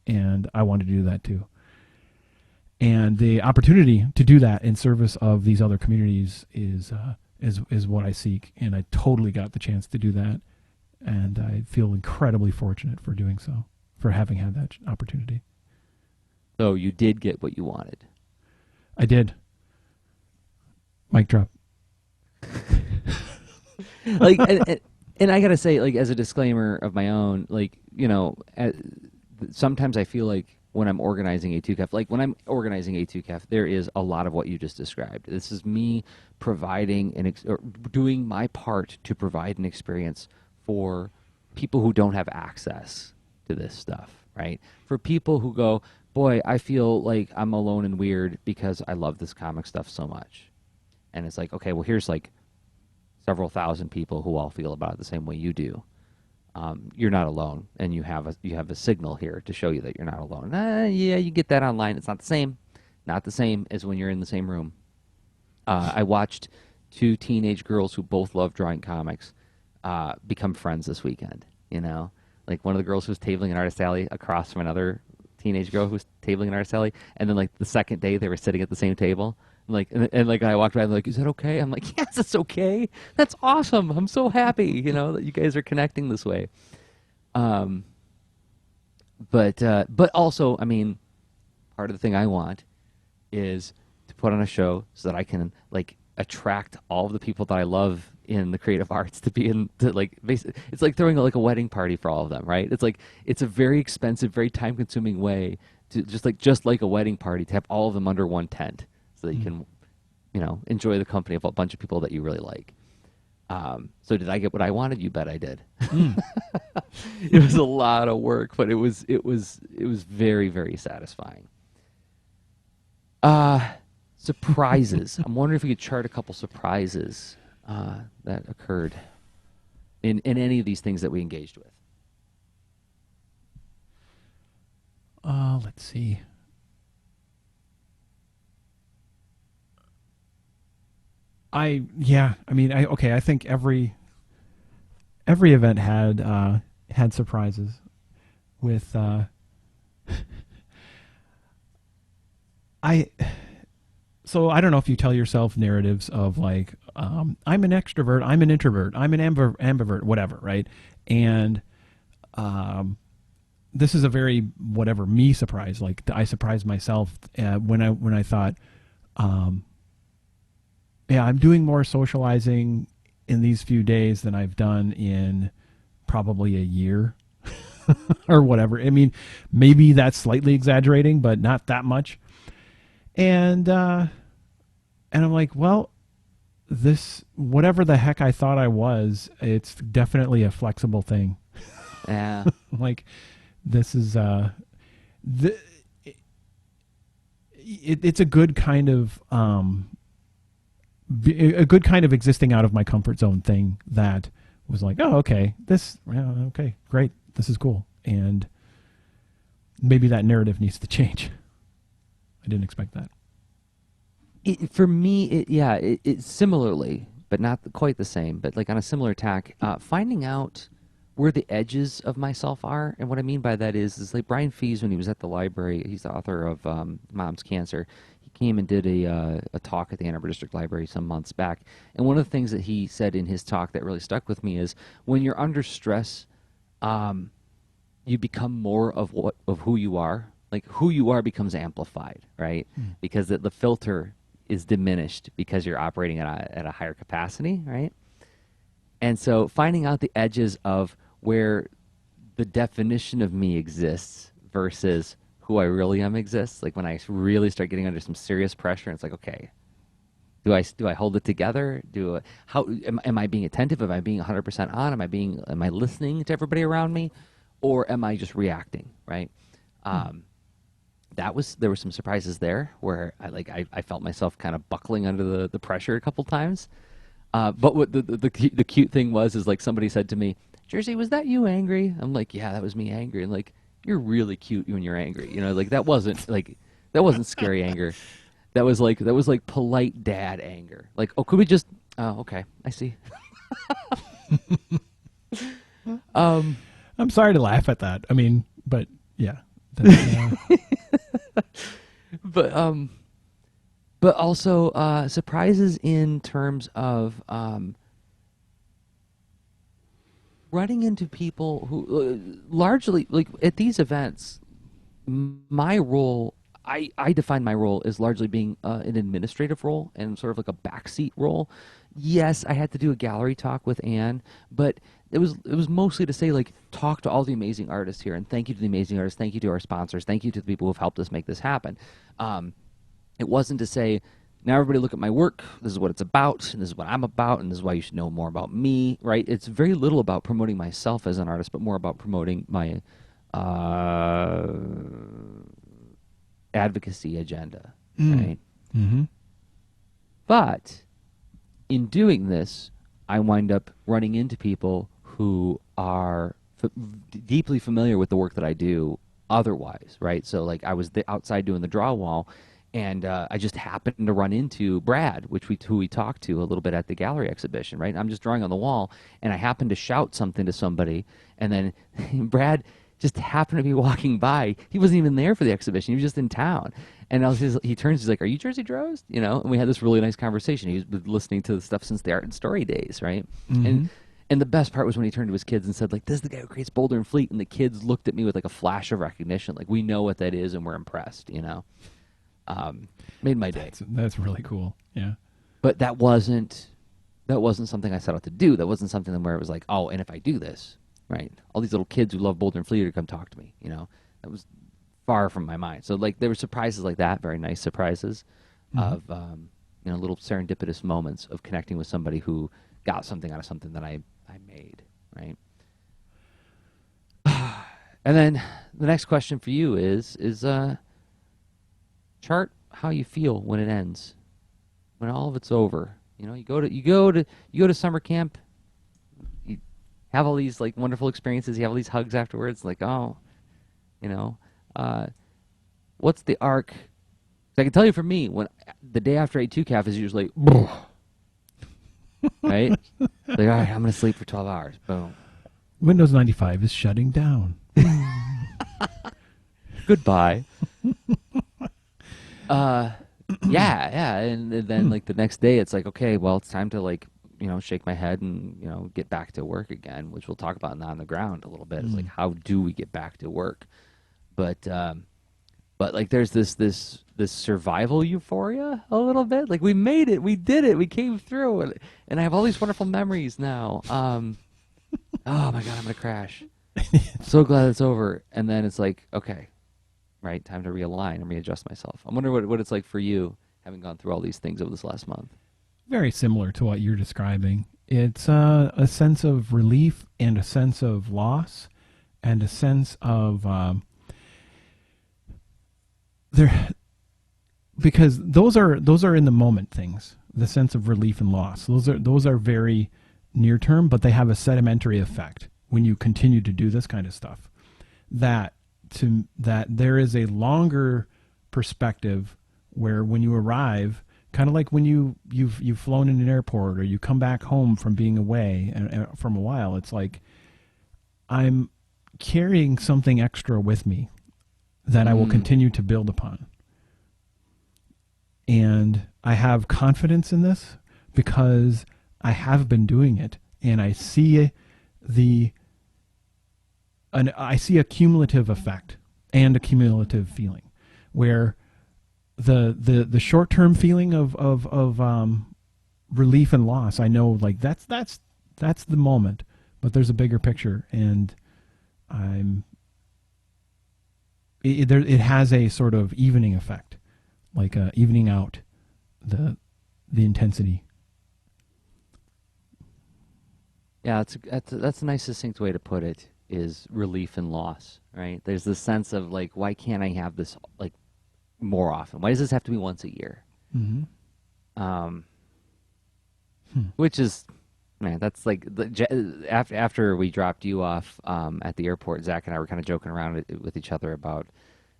and I want to do that too. And the opportunity to do that in service of these other communities is what I seek, and I totally got the chance to do that, and I feel incredibly fortunate for doing so, for having had that opportunity. So you did get what you wanted. I did. Mic drop. Like, and I gotta say, like, as a disclaimer of my own, like, you know, sometimes I feel like when I'm organizing A2CAF, like when I'm organizing A2CAF, there is a lot of what you just described. This is me providing or doing my part to provide an experience for people who don't have access to this stuff, right? For people who go, boy, I feel like I'm alone and weird because I love this comic stuff so much. And it's like, okay, well, here's like several thousand people who all feel about it the same way you do. You're not alone, and you have a signal here to show you that you're not alone. Yeah, you get that online. It's not the same as when you're in the same room. I watched two teenage girls who both love drawing comics become friends this weekend. You know, like one of the girls who was tabling in Artist Alley across from another teenage girl who was tabling in Artist Alley, and then like the second day they were sitting at the same table. Like and like I walked by, and like, is that okay? I'm like, yes, it's okay. That's awesome. I'm so happy, you know, that you guys are connecting this way. But also, I mean, part of the thing I want is to put on a show so that I can like attract all of the people that I love in the creative arts to be in, to like basically, it's like throwing like a wedding party for all of them, right? It's like it's a very expensive, very time consuming way to just like a wedding party to have all of them under one tent, so that you can, you know, enjoy the company of a bunch of people that you really like. So did I get what I wanted? You bet I did. It was a lot of work, but it was very, very satisfying. Surprises. I'm wondering if we could chart a couple surprises that occurred in any of these things that we engaged with. Let's see. I think every event had surprises with so I don't know if you tell yourself narratives of like I'm an extrovert, I'm an introvert, I'm an ambivert, whatever, right? And this is a very whatever me surprise. Like I surprised myself when I thought, yeah, I'm doing more socializing in these few days than I've done in probably a year or whatever. I mean, maybe that's slightly exaggerating, but not that much. And I'm like, well, this, whatever the heck I thought I was, it's definitely a flexible thing. Yeah. Like this is, it's a good kind of, a good kind of existing out of my comfort zone thing that was like, oh, okay, okay, great, this is cool. And maybe that narrative needs to change. I didn't expect that. For me, it's similarly, but not quite the same, but like on a similar tack, finding out where the edges of myself are. And what I mean by that is like Brian Fees, when he was at the library, he's the author of Mom's Cancer. Came and did a talk at the Ann Arbor District Library some months back, and one of the things that he said in his talk that really stuck with me is when you're under stress, you become more of who you are. Like who you are becomes amplified, right? Because the filter is diminished because you're operating at a higher capacity, right? And so finding out the edges of where the definition of me exists versus who I really am exists. Like when I really start getting under some serious pressure, and it's like, okay, do I hold it together? Am I being attentive? Am I being 100% on? Am I listening to everybody around me, or am I just reacting? Right. There were some surprises there where I felt myself kind of buckling under the pressure a couple times. But what the cute thing is like somebody said to me, Jerzy, was that you angry? I'm like, yeah, that was me angry. And like, you're really cute when you're angry. You know, like that wasn't scary anger. That was like polite dad anger. Like, oh, could we just? Oh, okay, I see. I'm sorry to laugh at that. I mean, but yeah, That's, But also surprises in terms of running into people who largely like at these events. My role, I define my role as largely being an administrative role and sort of like a backseat role. Yes, I had to do a gallery talk with Anne, but it was mostly to say like talk to all the amazing artists here and thank you to the amazing artists, thank you to our sponsors, thank you to the people who have helped us make this happen. It wasn't to say now everybody look at my work. This is what it's about, and this is what I'm about, and this is why you should know more about me. Right? It's very little about promoting myself as an artist, but more about promoting my advocacy agenda, right? mm-hmm. But in doing this, I wind up running into people who are deeply familiar with the work that I do otherwise, right? So like I was outside doing the draw wall, and I just happened to run into Brad, who we talked to a little bit at the gallery exhibition, right? I'm just drawing on the wall, and I happened to shout something to somebody, and then Brad just happened to be walking by. He wasn't even there for the exhibition. He was just in town. And he turns, he's like, "Are you Jerzy Drost?" You know, and we had this really nice conversation. He was been listening to the stuff since the Art and Story days, right? Mm-hmm. And the best part was when he turned to his kids and said, like, "This is the guy who creates Boulder and Fleet." And the kids looked at me with like a flash of recognition, like, we know what that is and we're impressed, you know. Made my day. That's really cool. Yeah. But that wasn't something I set out to do. That wasn't something where it was like, oh, and if I do this, right? All these little kids who love Boulder and Fleet are to come talk to me, you know. That was far from my mind. So like there were surprises like that, very nice surprises of you know, little serendipitous moments of connecting with somebody who got something out of something that I made, right? And then the next question for you is chart how you feel when it ends, when all of it's over. You know, you go to summer camp, you have all these like wonderful experiences, you have all these hugs afterwards, like, oh, you know, what's the arc? 'Cause I can tell you for me, when the day after I 2 calf is usually right? Like, all right, I'm gonna sleep for 12 hours. Boom. Windows 95 is shutting down. Goodbye. Yeah, and then like the next day, it's like, okay, well, it's time to like, you know, shake my head and, you know, get back to work again, which we'll talk about now on the ground a little bit. It's like, how do we get back to work? But like there's this survival euphoria a little bit. Like we made it, we did it, we came through, and I have all these wonderful memories now. Oh my God, I'm gonna crash. So glad it's over. And then it's like, okay, right, time to realign and readjust myself. I'm wondering what it's like for you, having gone through all these things over this last month. Very similar to what you're describing. It's a sense of relief and a sense of loss and a sense of there, because those are in the moment things. The sense of relief and loss. Those are very near term, but they have a sedimentary effect when you continue to do this kind of stuff. That there is a longer perspective where when you arrive, kind of like when you've flown in an airport or you come back home from being away and from a while, it's like I'm carrying something extra with me that I will continue to build upon. And I have confidence in this because I have been doing it, and I see a cumulative effect and a cumulative feeling where the short-term feeling of relief and loss, I know like that's the moment, but there's a bigger picture, and it has a sort of evening effect, like evening out the intensity. Yeah, that's a nice succinct way to put it, is relief and loss, right? There's this sense of like, why can't I have this like more often? Why does this have to be once a year? Mm-hmm. Which is, man, that's like after we dropped you off at the airport, Zach and I were kind of joking around with each other about,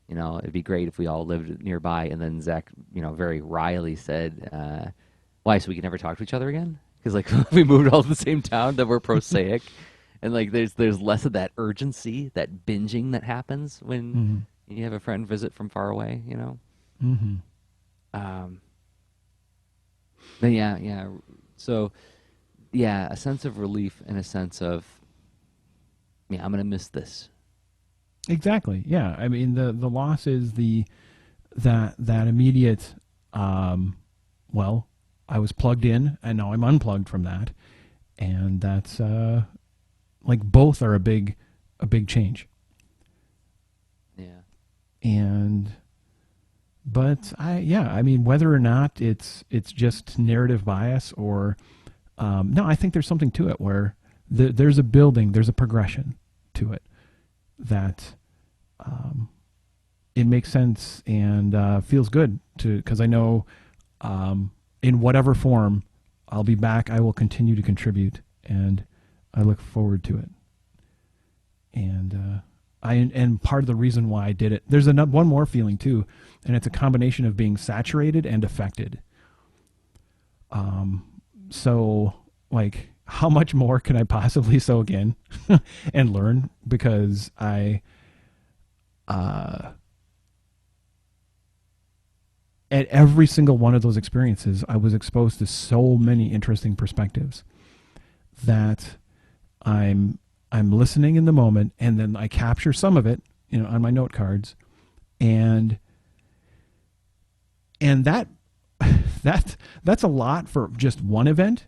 you know, it'd be great if we all lived nearby. And then Zach, you know, very wryly said, why, so we can never talk to each other again? Because like we moved all to the same town, that we're prosaic. And like there's less of that urgency, that binging that happens when You have a friend visit from far away, you know? Mm-hmm. Um, but yeah. So, yeah, a sense of relief and a sense of, yeah, I'm going to miss this. Exactly. Yeah. I mean, the loss is that immediate. Well, I was plugged in, and now I'm unplugged from that, and that's like both are a big change. Yeah. And but I mean, whether or not it's just narrative bias or no, I think there's something to it where there's a building, there's a progression to it that it makes sense and feels good to, because I know in whatever form I'll be back, I will continue to contribute, and I look forward to it. And and part of the reason why I did it, there's one more feeling too, and it's a combination of being saturated and affected. So like, how much more can I possibly sow again and learn? Because at every single one of those experiences, I was exposed to so many interesting perspectives that I'm listening in the moment, and then I capture some of it, on my note cards, and that that's a lot for just one event.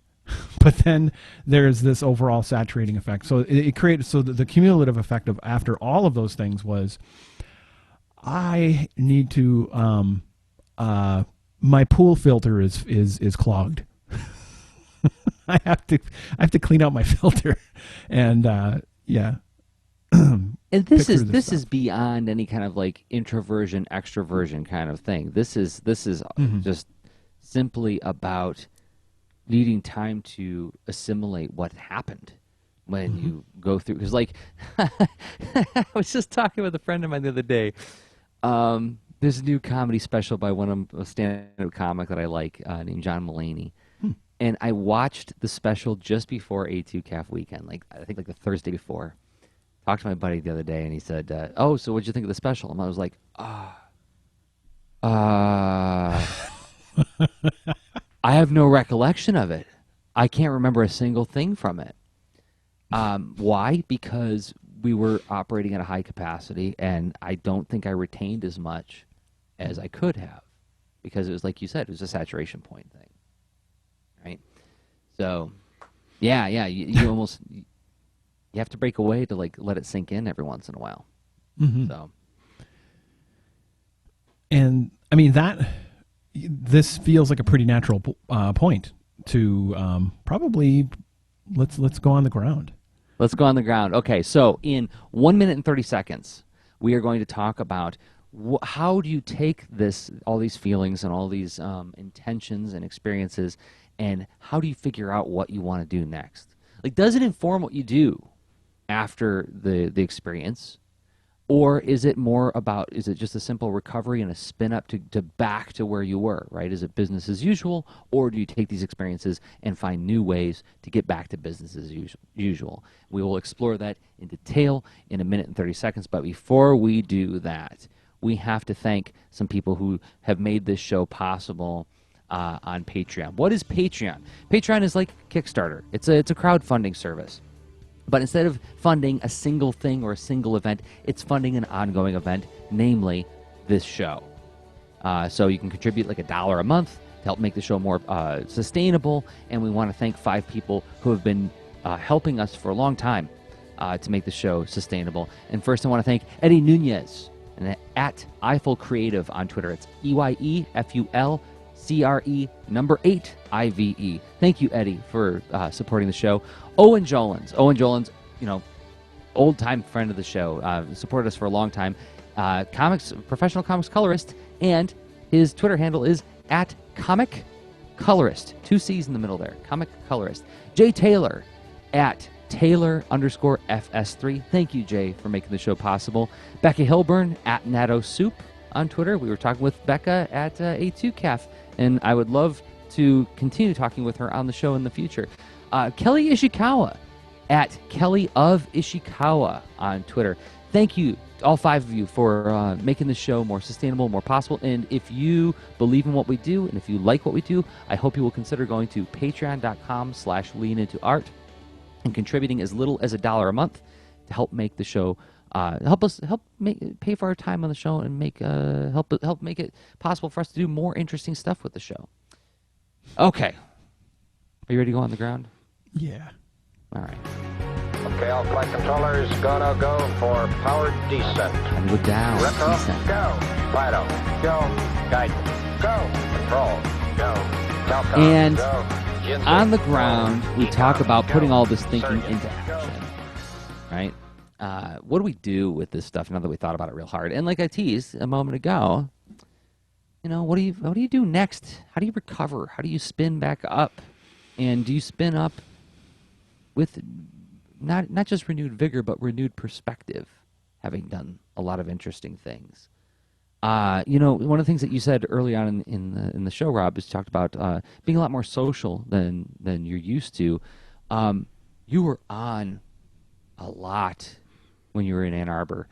But then there's this overall saturating effect. So it created, so the cumulative effect of after all of those things was, I need to my pool filter is clogged. I have to clean out my filter, and yeah. And this stuff. is beyond any kind of like introversion, extroversion kind of thing. This is just simply about needing time to assimilate what happened when you go through. Because like, I was just talking with a friend of mine the other day. There's a new comedy special by a stand-up comic that I like, named John Mulaney. And I watched the special just before A2CAF weekend, like I think like the Thursday before. Talked to my buddy the other day, and he said, "Oh, so what'd you think of the special?" And I was like, I have no recollection of it. I can't remember a single thing from it. Why? Because we were operating at a high capacity, and I don't think I retained as much as I could have, because it was like you said, it was a saturation point thing, right? So, yeah, you almost you have to break away to like let it sink in every once in a while. So, and I mean this feels like a pretty natural point to probably let's go on the ground. Let's go on the ground. Okay, so in 1 minute and 30 seconds, we are going to talk about how do you take all these feelings and all these intentions and experiences, and how do you figure out what you want to do next? Like, does it inform what you do after the experience? Or is it more about, is it just a simple recovery and a spin up to back to where you were, right? Is it business as usual, or do you take these experiences and find new ways to get back to business as usual? We will explore that in detail in 1 minute and 30 seconds, but before we do that, we have to thank some people who have made this show possible on Patreon. What is Patreon? Patreon is like Kickstarter. It's a crowdfunding service. But instead of funding a single thing or a single event, it's funding an ongoing event, namely this show. So you can contribute like $1 a month to help make the show more sustainable. And we want to thank 5 people who have been helping us for a long time to make the show sustainable. And first, I want to thank Eddie Nunez, and at Eiffel Creative on Twitter. It's EYEFULCRE8IVE. Thank you, Eddie, for supporting the show. Owen Jolins, old-time friend of the show, supported us for a long time. Professional comics colorist, and his Twitter handle is at Comic Colorist. 2 C's in the middle there. Comic Colorist. Jay Taylor at Taylor_FS3. Thank you, Jay, for making the show possible. Becca Hilburn at Natto Soup on Twitter. We were talking with Becca at A2CAF, and I would love to continue talking with her on the show in the future. Kelly Ishikawa at Kelly of Ishikawa on Twitter. thank you, all 5 of you, for making the show more sustainable, more possible. And if you believe in what we do, and if you like what we do, I hope you will consider going to patreon.com/leanintoart and contributing as little as $1 a month to help make the show, pay for our time on the show, and help make it possible for us to do more interesting stuff with the show. Okay, are you ready to go on the ground? Yeah. All right. Okay, all flight controllers, gonna go for powered descent. And we're down. Retro, Descent. go. Fido, go. Guidance, go. Control, go. Telcom, And go. Ginseng, on the ground, we go. talk about Ecom, putting go. all this thinking Surgeon, into go. action, right? What do we do with this stuff now that we thought about it real hard? And like I teased a moment ago, what do you do next? How do you recover? How do you spin back up? And do you spin up with not just renewed vigor, but renewed perspective, having done a lot of interesting things? One of the things that you said early on in the show, Rob, is talked about being a lot more social than you're used to. You were on a lot when you were in Ann Arbor.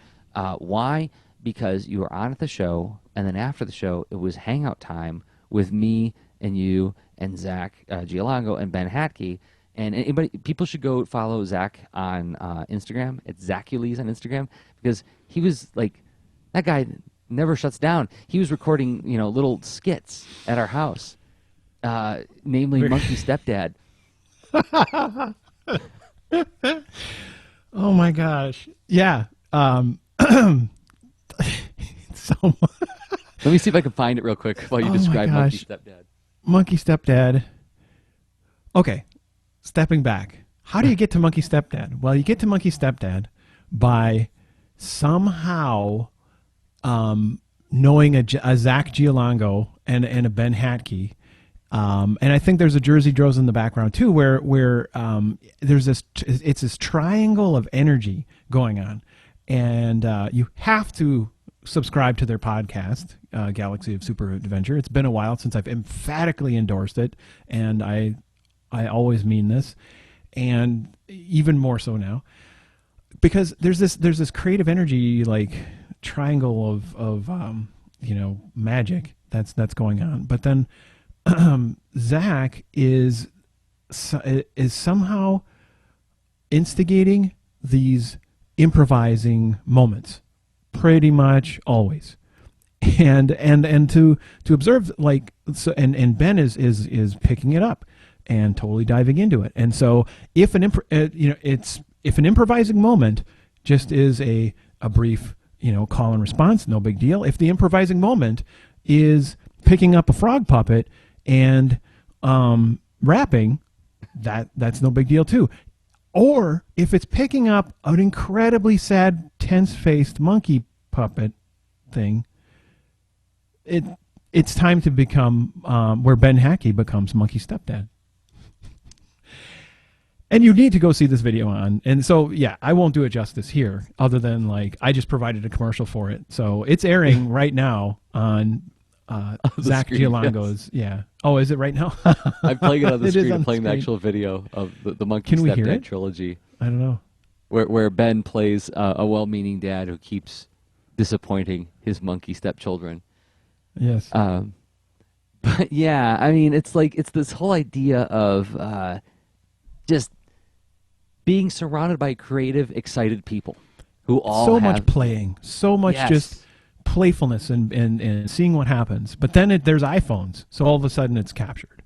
Why? Because you were on at the show, and then after the show, it was hangout time with me and you and Zach Giolongo and Ben Hatke. And people should go follow Zach on Instagram. It's Zacules on Instagram, because he was like, that guy never shuts down. He was recording, little skits at our house, namely Monkey Stepdad. Oh my gosh. Yeah. So Let me see if I can find it real quick while you describe Monkey gosh. Stepdad. Monkey Stepdad. Okay. Stepping back. How do you get to Monkey Stepdad? Well, you get to Monkey Stepdad by somehow knowing a Zach Giolongo and a Ben Hatke. And I think there's a Jerzy Droz in the background too, where there's it's this triangle of energy going on, and you have to subscribe to their podcast, Galaxy of Super Adventure. It's been a while since I've emphatically endorsed it, and I always mean this, and even more so now, because there's this creative energy, like triangle of magic that's going on. But then Zach is somehow instigating these improvising moments, pretty much always, and to observe, like, so, and Ben is picking it up and totally diving into it. And so if an improvising moment just is a brief call and response, no big deal. If the improvising moment is picking up a frog puppet and rapping, that's no big deal too. Or if it's picking up an incredibly sad, tense-faced monkey puppet thing, it's time to become where Ben Hatke becomes Monkey Stepdad. And you need to go see this video on. And so, yeah, I won't do it justice here, other than, like, I just provided a commercial for it. So it's airing right now on Zach screen, Giolongo's. Yes. Yeah. Oh, is it right now? I'm playing it on the It is screen. on I'm the playing the screen. actual video of the Monkey Can we hear Stepdad it? trilogy, I don't know. where Ben plays a well-meaning dad who keeps disappointing his monkey stepchildren. Yes. But yeah, I mean, it's this whole idea of just being surrounded by creative, excited people who all so have much playing, so much Yes. just playfulness and seeing what happens. But then there's iPhones, so all of a sudden it's captured.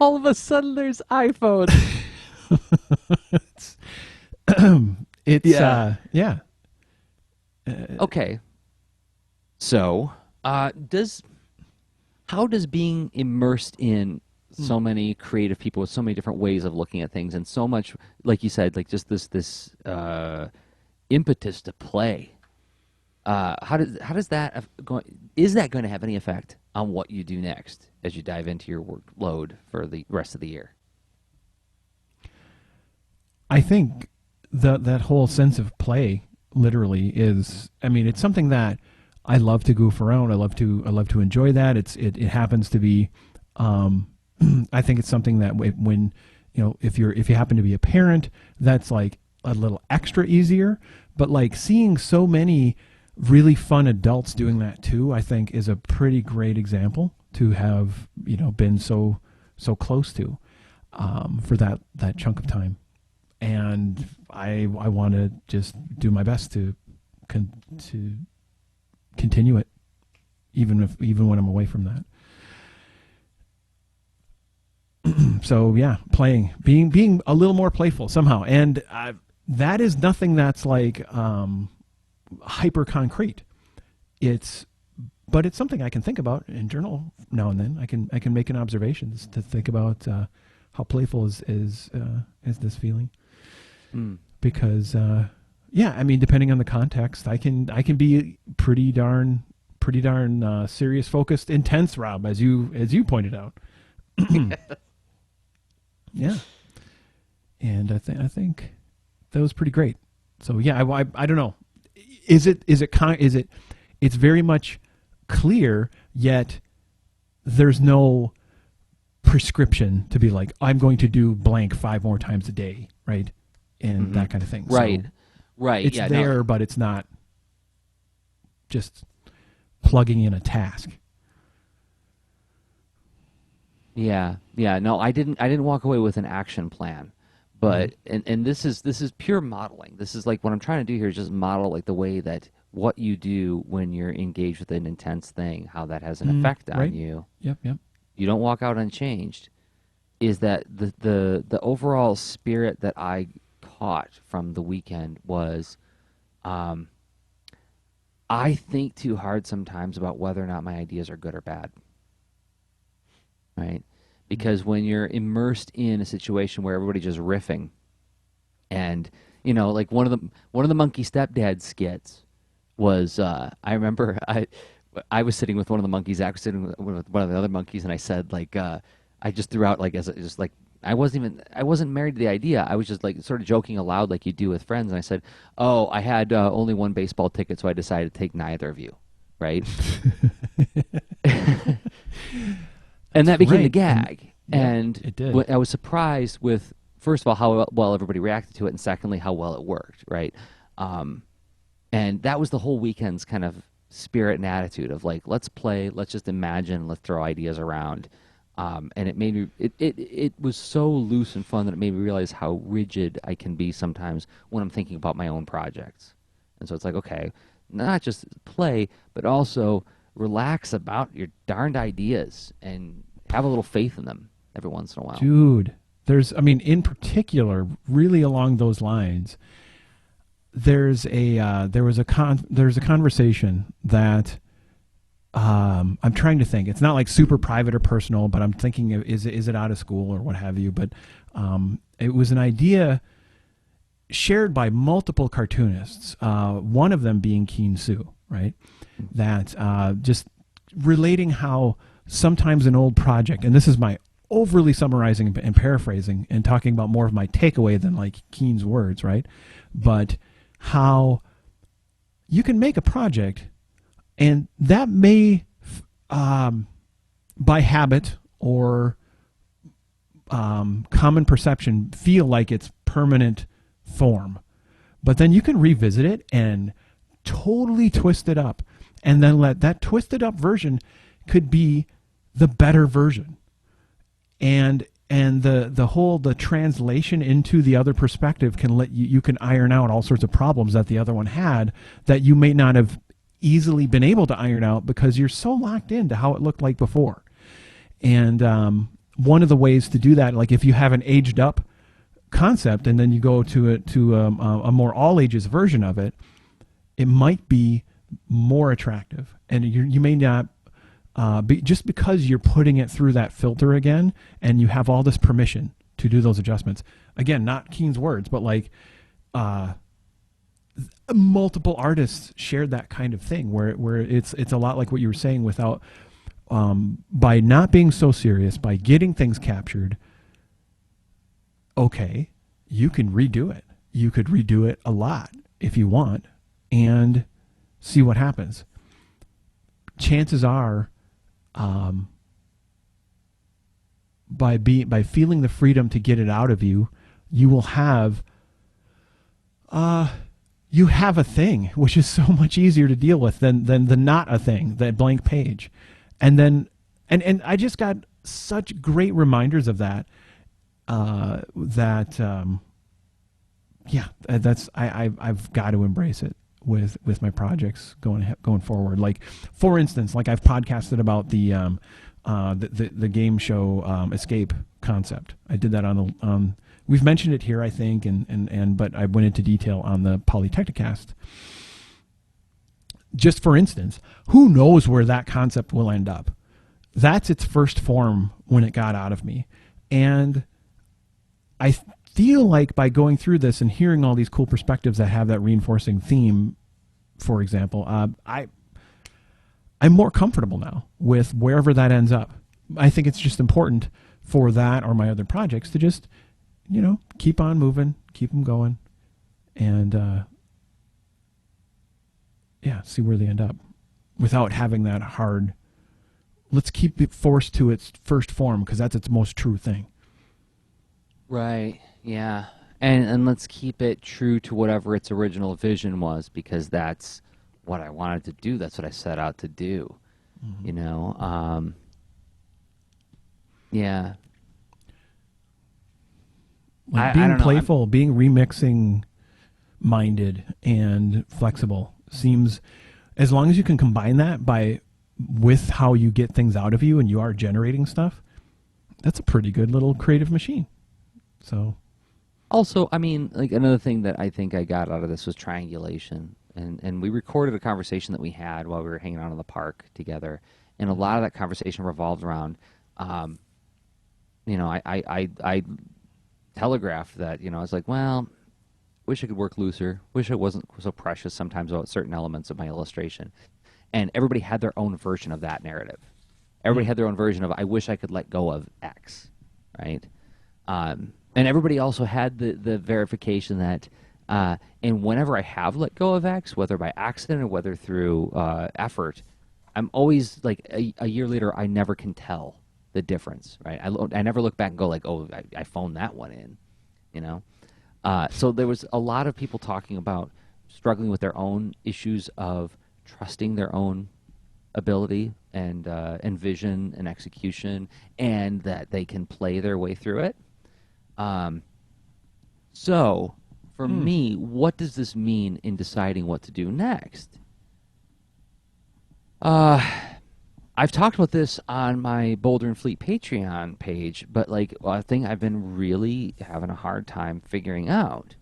All of a sudden, there's iPhone. It's Yeah. yeah. Okay. So, how does being immersed in so many creative people with so many different ways of looking at things, and so much, like you said, like just this impetus to play, how does that is that going to have any effect on what you do next as you dive into your workload for the rest of the year? I think that whole sense of play literally is, I mean, it's something that I love to goof around. I love to enjoy that. It happens to be, I think it's something that when if you happen to be a parent, that's like a little extra easier, but like seeing so many really fun adults doing that too, I think is a pretty great example to have, been so close to, for that chunk of time. And I want to just do my best to continue it, even when I'm away from that. So yeah, playing, being a little more playful somehow, and that is nothing that's like hyper concrete. But it's something I can think about and journal now and then. I can make an observation to think about how playful is this feeling. Because yeah, I mean, depending on the context, I can be pretty darn serious, focused, intense, Rob, as you pointed out. Yeah, and I think that was pretty great. So yeah, I don't know. It's very much clear, yet there's no prescription to be like, I'm going to do blank 5 more times a day, right? And that kind of thing. Right. So right. It's there, but it's not just plugging in a task. Yeah. No, I didn't walk away with an action plan, but and this is pure modeling. This is like what I'm trying to do here is just model like the way that what you do when you're engaged with an intense thing, how that has an effect on you. Yep. You don't walk out unchanged. Is that the overall spirit that I caught from the weekend was, I think too hard sometimes about whether or not my ideas are good or bad. Right? Because when you're immersed in a situation where everybody's just riffing, and like one of the Monkey Stepdad skits was, I remember I was sitting with one of the monkeys, Zach was sitting with one of the other monkeys, and I said like I just threw out like just like I wasn't married to the idea. I was just like sort of joking aloud like you do with friends, and I said, "Oh, I had only one baseball ticket, so I decided to take neither of you." Right? And that became the gag. And it did. I was surprised with, first of all, how well everybody reacted to it, and secondly, how well it worked, right? And that was the whole weekend's kind of spirit and attitude of like, let's play, let's just imagine, let's throw ideas around. And it made me, it was so loose and fun that it made me realize how rigid I can be sometimes when I'm thinking about my own projects. And so it's like, okay, not just play, but also relax about your darned ideas and have a little faith in them every once in a while. Dude, in particular, really along those lines, there was a conversation that I'm trying to think. It's not like super private or personal, but I'm thinking, is it out of school or what have you? But it was an idea shared by multiple cartoonists, one of them being Keen Sue, right? That just relating how sometimes an old project, and this is my overly summarizing and paraphrasing and talking about more of my takeaway than like Keen's words, right? But how you can make a project and that may, by habit or common perception, feel like it's permanent form. But then you can revisit it and totally twist it up, and then let that twisted up version could be the better version. And the translation into the other perspective can let you can iron out all sorts of problems that the other one had that you may not have easily been able to iron out because you're so locked into how it looked like before. And one of the ways to do that, like if you have an aged up concept and then you go to a more all ages version of it, it might be more attractive. And you may not just because you're putting it through that filter again, and you have all this permission to do those adjustments. Again, not Keen's words, but like multiple artists shared that kind of thing where it's a lot like what you were saying, without by not being so serious, by getting things captured. Okay, you can redo it. You could redo it a lot if you want and see what happens. Chances are, by feeling the freedom to get it out of you, you will have you have a thing, which is so much easier to deal with than the not a thing, that blank page. And then, and I just got such great reminders of that, I've got to embrace it with my projects going forward. Like, for instance, like I've podcasted about the game show Escape concept. I did that on we've mentioned it here, I think, but I went into detail on the Polytechnicast. Just for instance, who knows where that concept will end up? That's its first form when it got out of me. And I feel like by going through this and hearing all these cool perspectives that have that reinforcing theme, for example, I'm more comfortable now with wherever that ends up. I think it's just important for that or my other projects to just, keep on moving, keep them going, and see where they end up without having that hard, let's keep it forced to its first form because that's its most true thing. Right. Yeah. And let's keep it true to whatever its original vision was, because that's what I wanted to do. That's what I set out to do. Mm-hmm. Yeah. Like being playful, being remixing minded and flexible seems, as long as you can combine that with how you get things out of you and you are generating stuff, that's a pretty good little creative machine. So also, I mean, like another thing that I think I got out of this was triangulation. And we recorded a conversation that we had while we were hanging out in the park together. And a lot of that conversation revolved around, I telegraphed that, I was like, well, wish I could work looser. Wish I wasn't so precious sometimes about certain elements of my illustration. And everybody had their own version of that narrative. Everybody had their own version of, I wish I could let go of X, right? And everybody also had the verification that, and whenever I have let go of X, whether by accident or whether through effort, I'm always like a year later, I never can tell the difference, right? I never look back and go like, oh, I phoned that one in, So there was a lot of people talking about struggling with their own issues of trusting their own ability and vision and execution, and that they can play their way through it. So for me, what does this mean in deciding what to do next? I've talked about this on my Boulder and Fleet Patreon page, but like a thing I've been really having a hard time figuring out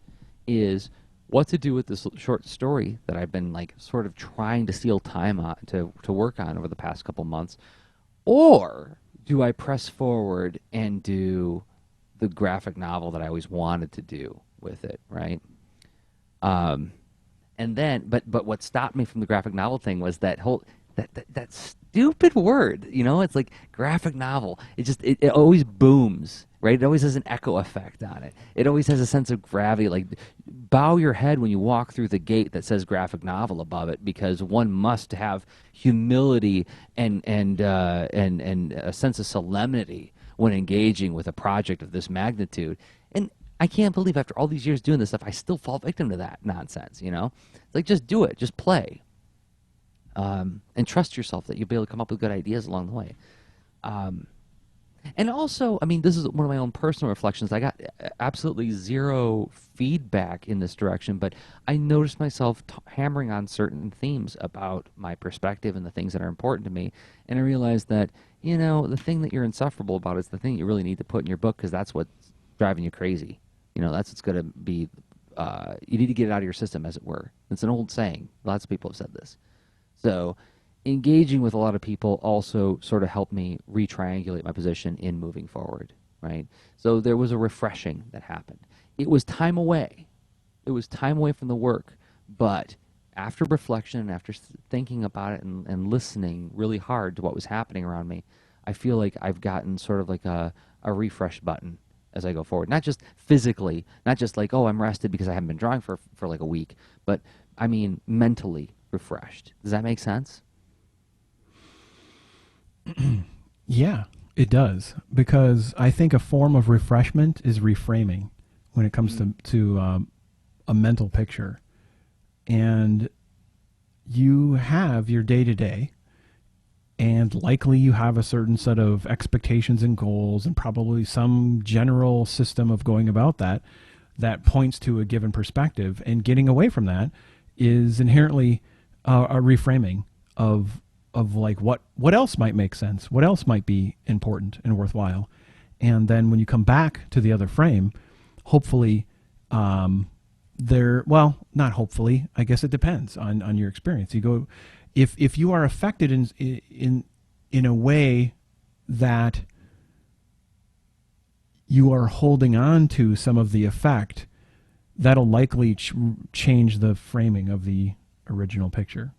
is what to do with this short story that I've been like sort of trying to steal time on to work on over the past couple months. Or do I press forward and do the graphic novel that I always wanted to do with it, right? And then, but what stopped me from the graphic novel thing was that whole that stupid word, it's like graphic novel. It always booms, right? It always has an echo effect on it. It always has a sense of gravity. Like, bow your head when you walk through the gate that says graphic novel above it, because one must have humility and a sense of solemnity when engaging with a project of this magnitude. And I can't believe after all these years doing this stuff, I still fall victim to that nonsense, Like, just do it. Just play. And trust yourself that you'll be able to come up with good ideas along the way. And also, I mean, this is one of my own personal reflections. I got absolutely zero feedback in this direction, but I noticed myself hammering on certain themes about my perspective and the things that are important to me. And I realized that, the thing that you're insufferable about is the thing you really need to put in your book, because that's what's driving you crazy. That's what's going to be, you need to get it out of your system, as it were. It's an old saying. Lots of people have said this. So engaging with a lot of people also sort of helped me re-triangulate my position in moving forward, right? So there was a refreshing that happened. It was time away. It was time away from the work. But after reflection, after thinking about it and listening really hard to what was happening around me, I feel like I've gotten sort of like a refresh button as I go forward. Not just physically, not just like, oh, I'm rested because I haven't been drawing for like a week, but I mean mentally refreshed. Does that make sense? Yeah, it does, because I think a form of refreshment is reframing when it comes to a mental picture, and you have your day-to-day, and likely you have a certain set of expectations and goals and probably some general system of going about that points to a given perspective, and getting away from that is inherently a reframing of like what else might make sense, what else might be important and worthwhile. And then when you come back to the other frame, hopefully well, not hopefully, I guess it depends on your experience. You go, if you are affected in a way that you are holding on to some of the effect, that'll likely change the framing of the original picture.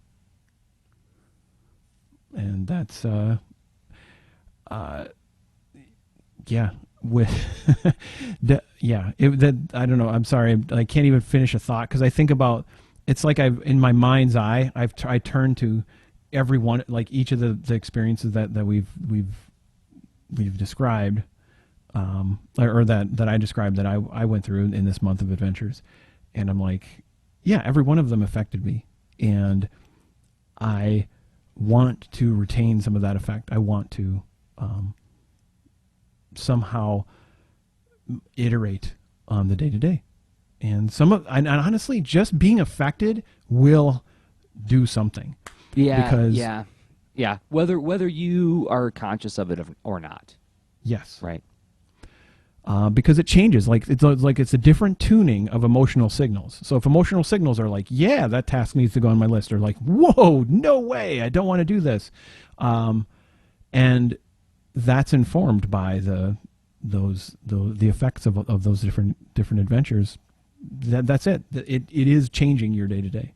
And that's yeah, with I don't know, I'm sorry, I can't even finish a thought, because I think about, it's like in my mind's eye, I turn to every one, like each of the experiences that we've described, or that I described, that I went through in this month of adventures, and I'm like, yeah, every one of them affected me, and I want to retain some of that effect. I want to somehow iterate on the day-to-day. And and honestly, just being affected will do something. Yeah, because yeah. Whether you are conscious of it or not. Yes. Right. Because it changes. It's a different tuning of emotional signals. So if emotional signals are like, yeah, that task needs to go on my list, or like, whoa, no way, I don't want to do this, and that's informed by the effects of those different adventures. That's it. It is changing your day to day.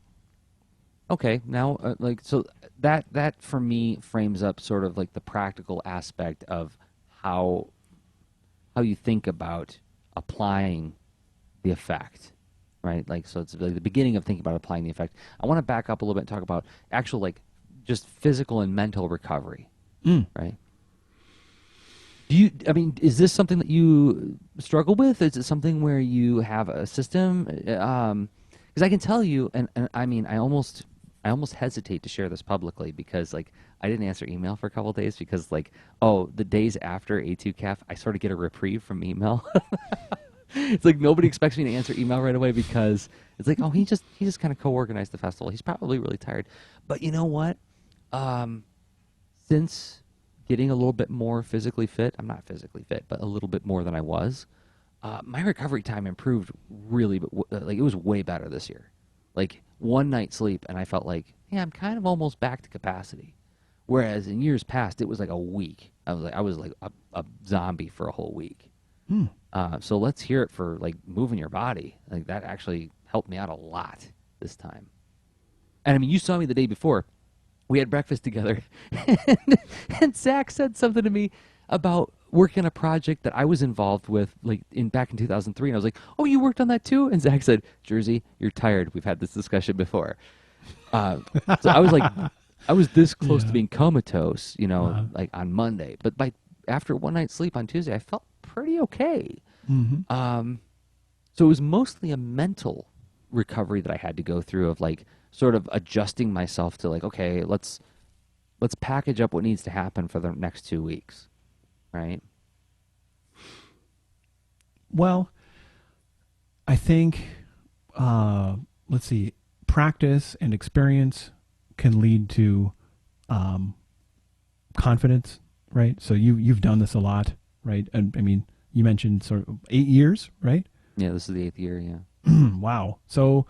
Okay, now so that for me frames up sort of like the practical aspect of how you think about applying the effect, right? Like, so it's like the beginning of thinking about applying the effect. I want to back up a little bit and talk about actual, like, just physical and mental recovery, right? Is this something that you struggle with? Is it something where you have a system? Because I can tell you, and I mean, I almost hesitate to share this publicly, because like I didn't answer email for a couple of days because like, the days after A2CAF, I sort of get a reprieve from email. It's like nobody expects me to answer email right away, because it's like, he just kind of co-organized the festival. He's probably really tired. But you know what? Since getting a little bit more physically fit, I'm not physically fit, but a little bit more than I was, my recovery time improved really, like it was way better this year. Like one night's sleep, and I felt like, I'm kind of almost back to capacity. Whereas in years past, it was like a week. I was like a zombie for a whole week. So let's hear it for like moving your body. Like that actually helped me out a lot this time. And I mean, you saw me the day before. We had breakfast together, and Zach said something to me about working on a project that I was involved with, like back in 2003. And I was like, "Oh, you worked on that too?" And Zach said, "Jerzy, you're tired. We've had this discussion before." So I was like, I was this close to being comatose, like on Monday. But after one night's sleep on Tuesday, I felt pretty okay. So it was mostly a mental recovery that I had to go through, of like sort of adjusting myself to like, okay, let's package up what needs to happen for the next 2 weeks, right? Well, I think, let's see, practice and experience can lead to confidence, right? So you've done this a lot, right? And I mean, you mentioned sort of 8 years, right? Yeah, this is the 8th year, yeah. Wow. So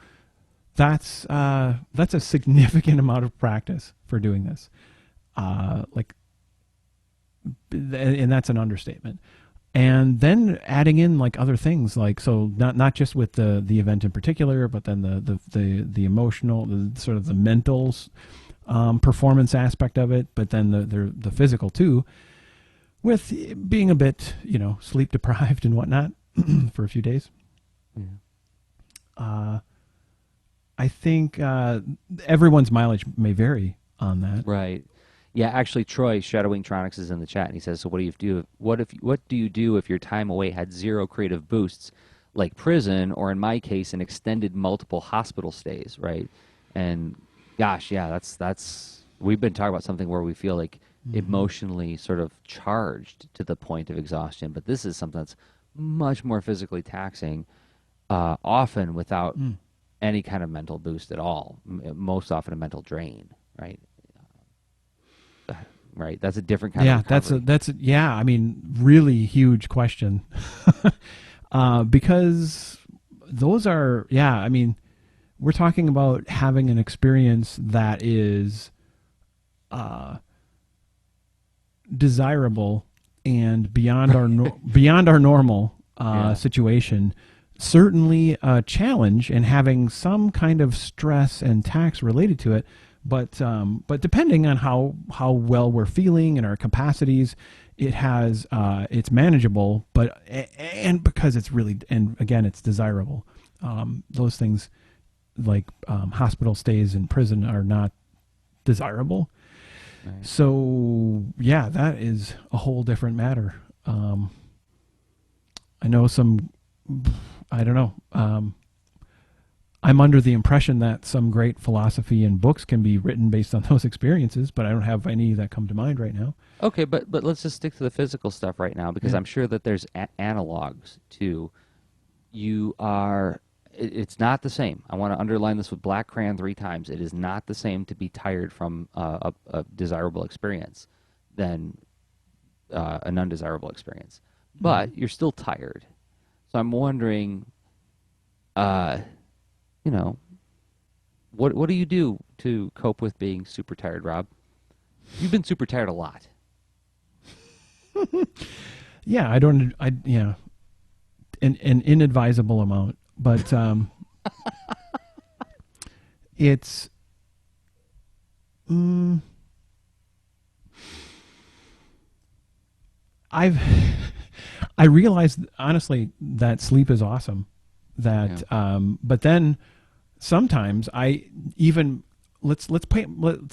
that's a significant amount of practice for doing this. And that's an understatement. And then adding in like other things, like, so not just with the event in particular, but then the emotional, the sort of the mental performance aspect of it, but then the physical too, with being a bit, sleep deprived and whatnot for a few days. Yeah. I think everyone's mileage may vary on that. Right. Yeah, actually, Troy Shadowwing Tronics is in the chat, and he says, "So what do you do? What do you do if your time away had 0 creative boosts, like prison, or in my case, an extended multiple hospital stays, right? And gosh, yeah, that's we've been talking about something where we feel like emotionally sort of charged to the point of exhaustion, but this is something that's much more physically taxing, often without any kind of mental boost at all. Most often a mental drain, right? Right. That's a different kind of recovery. Yeah. I mean, really huge question, because those are, yeah. I mean, we're talking about having an experience that is desirable and beyond our beyond our normal situation. Certainly a challenge, and having some kind of stress and tax related to it. But depending on how well we're feeling and our capacities, it has it's manageable. But and because it's really, and again, it's desirable. Those things like hospital stays in prison are not desirable. Right. So yeah, that is a whole different matter. I know some. I don't know. I'm under the impression that some great philosophy and books can be written based on those experiences, but I don't have any that come to mind right now. Okay, but let's just stick to the physical stuff right now, because I'm sure that there's analogs to. It's not the same. I want to underline this with black crayon 3 times. It is not the same to be tired from a desirable experience than an undesirable experience. But you're still tired. So I'm wondering, what do you do to cope with being super tired, Rob? You've been super tired a lot. Yeah, an inadvisable amount, but it's I realized honestly that sleep is awesome. But then sometimes I even let's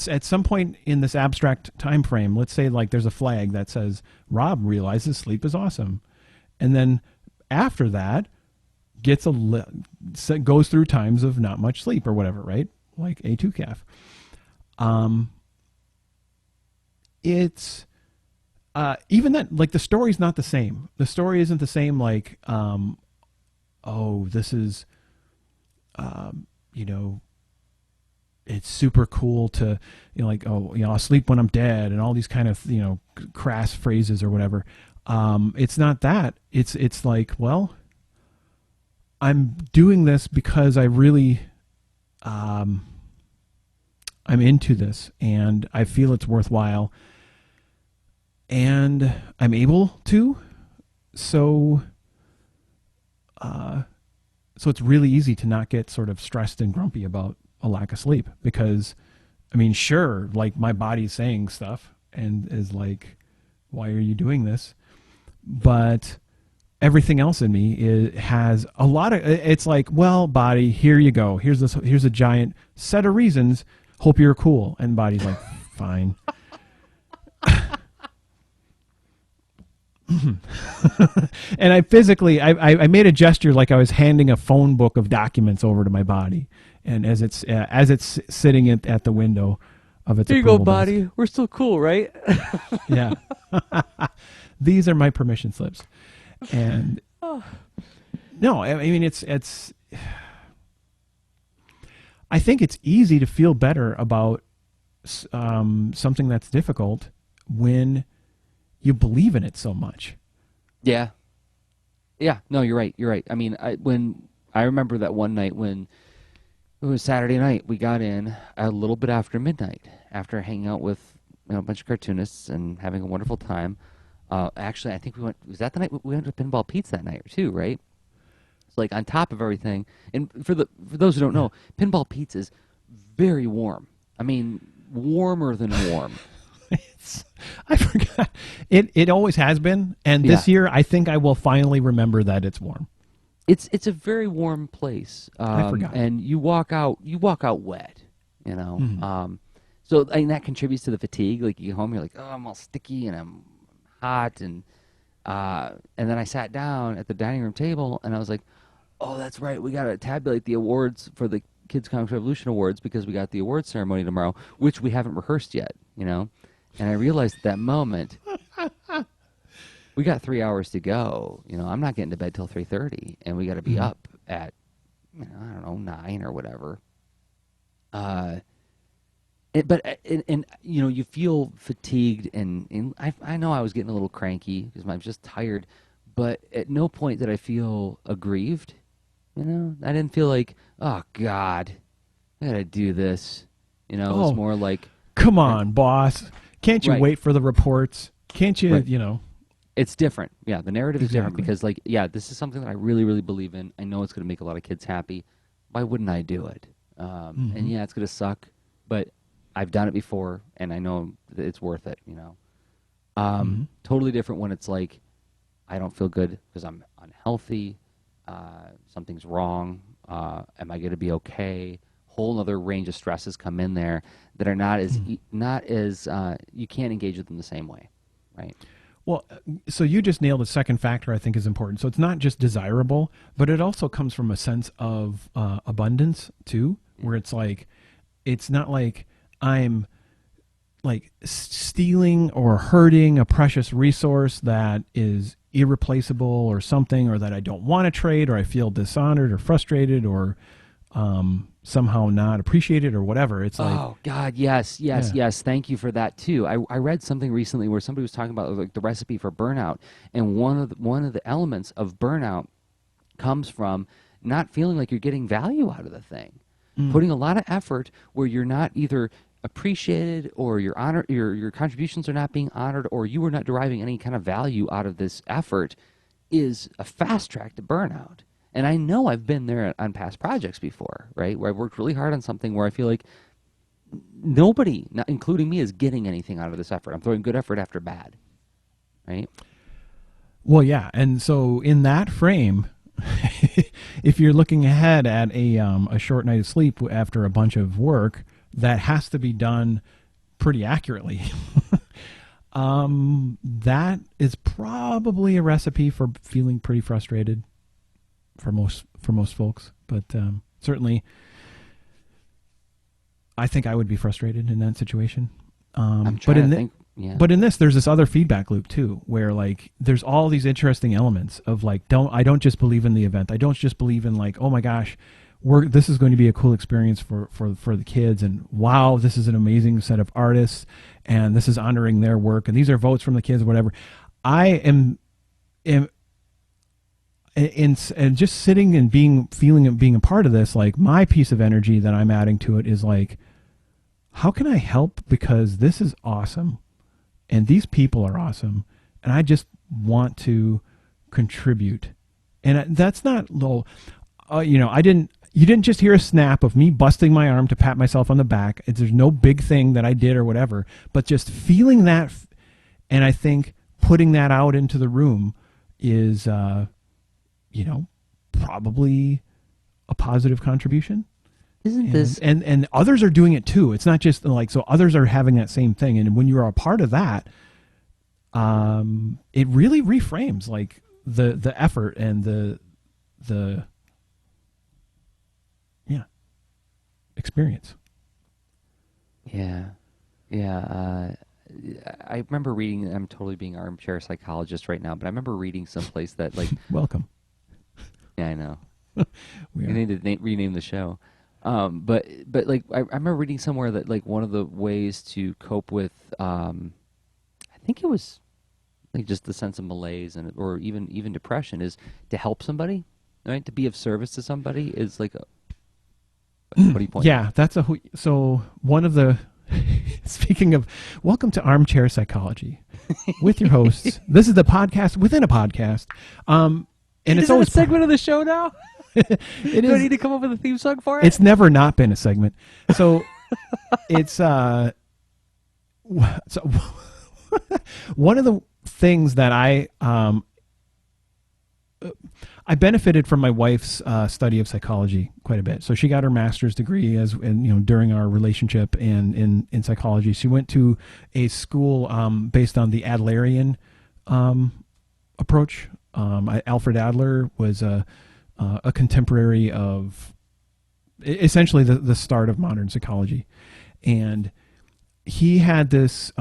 at some point in this abstract time frame, let's say like there's a flag that says Rob realizes sleep is awesome, and then after that goes through times of not much sleep or whatever, right? Like A2CAF. It's even that, like, the story's not the same. The story isn't the same. Like, this is, it's super cool to, I'll sleep when I'm dead, and all these kind of, crass phrases or whatever. It's not that. It's like, well, I'm doing this because I really, I'm into this, and I feel it's worthwhile, and I'm able to. So it's really easy to not get sort of stressed and grumpy about a lack of sleep, because, I mean, sure, like, my body's saying stuff and is like, why are you doing this? But everything else in me has a lot of, it's like, well, body, here you go. Here's a giant set of reasons. Hope you're cool. And body's like, fine. And I physically, I made a gesture like I was handing a phone book of documents over to my body, and as it's sitting at the window of its, here you go, body. Desk. We're still cool, right? Yeah. These are my permission slips. And no, I mean, it's I think it's easy to feel better about something that's difficult when you believe in it so much. Yeah. Yeah. No, you're right. You're right. I mean, I remember that one night when it was Saturday night, we got in a little bit after midnight, after hanging out with a bunch of cartoonists and having a wonderful time. Actually, I think was that the night we went to Pinball Pete's that night too, right? It's like on top of everything. And for those who don't know, Pinball Pete's is very warm. I mean, warmer than warm. I forgot. It always has been, and this year I think I will finally remember that it's warm. It's a very warm place. I forgot. And you walk out wet, Mm-hmm. So I mean, that contributes to the fatigue. Like, you get home, you're like, oh, I'm all sticky and I'm hot, and then I sat down at the dining room table and I was like, oh, that's right. We got to tabulate the awards for the Kids Comics Revolution Awards because we got the awards ceremony tomorrow, which we haven't rehearsed yet, you know? And I realized at that moment, we got 3 hours to go. You know, I'm not getting to bed till 3:30, and we got to be up at, you know, I don't know, 9 or whatever. And you know, you feel fatigued, and I know I was getting a little cranky because I'm just tired, but at no point did I feel aggrieved. You know, I didn't feel like, oh God, I gotta do this. You know, Oh, it's more like, come on, boss. Can't you Right. wait for the reports? Can't you, Right. you know? it's different. Yeah, the narrative is different Exactly. because, like, yeah, this is something that I really, really believe in. I know it's gonna make a lot of kids happy. Why wouldn't I do it? And yeah, it's gonna suck, but I've done it before, and I know that it's worth it. You know, totally different when it's like, I don't feel good because I'm unhealthy. Something's wrong. Am I going to be okay? Whole other range of stresses come in there that are not as you can't engage with them the same way, right? Well, so you just nailed a second factor I think is important. So it's not just desirable, but it also comes from a sense of abundance too, where it's like, it's not like I'm like stealing or hurting a precious resource that is irreplaceable or something, or that I don't want to trade, or I feel dishonored or frustrated or somehow not appreciated or whatever. It's like, Oh God, yes, yes, Yeah. yes. Thank you for that too. I read something recently where somebody was talking about like the recipe for burnout, and one of the elements of burnout comes from not feeling like you're getting value out of the thing, putting a lot of effort where you're not either appreciated or your contributions are not being honored, or you are not deriving any kind of value out of this effort, is a fast track to burnout. And I know I've been there on past projects before, right? Where I've worked really hard on something where I feel like nobody, not including me, is getting anything out of this effort. I'm throwing good effort after bad, right? well, yeah. And so in that frame, if you're looking ahead at a short night of sleep after a bunch of work, that has to be done pretty accurately. That is probably a recipe for feeling pretty frustrated for most folks. But certainly, I think I would be frustrated in that situation. I'm But trying in to think. Yeah. but in this, there's this other feedback loop too, where like there's all these interesting elements of like, I don't just believe in the event. I don't just believe in like, oh my gosh, this is going to be a cool experience for the kids, and wow, this is an amazing set of artists, and this is honoring their work, and these are votes from the kids, whatever. I am and just sitting and feeling and being a part of this, like my piece of energy that I'm adding to it is like, how can I help? Because this is awesome, and these people are awesome, and I just want to contribute. And that's not low. You know, you didn't just hear a snap of me busting my arm to pat myself on the back. There's no big thing that I did or whatever, but just feeling that. And I think putting that out into the room is, you know, probably a positive contribution. Isn't this? And others are doing it too. It's not just like, so others are having that same thing. And when you're a part of that, it really reframes like the effort and the experience. Yeah, yeah. I remember reading. I'm totally being armchair psychologist right now, but I remember reading someplace that like. Welcome. Yeah, I know. We We are. need to rename the show. But like I remember reading somewhere that like one of the ways to cope with, I think it was like just the sense of malaise or even depression is to help somebody, right? To be of service to somebody is like what do you point? Yeah, that's so one of the speaking of, welcome to Armchair Psychology with your hosts. This is the podcast within a podcast. And it's always a segment of the show now. it Do I is. need to come up with a theme song for it? It's never not been a segment. So it's so one of the things that I benefited from my wife's study of psychology quite a bit. So she got her master's degree during our relationship and in psychology. She went to a school based on the Adlerian approach. Alfred Adler was a contemporary of essentially the start of modern psychology. And he had this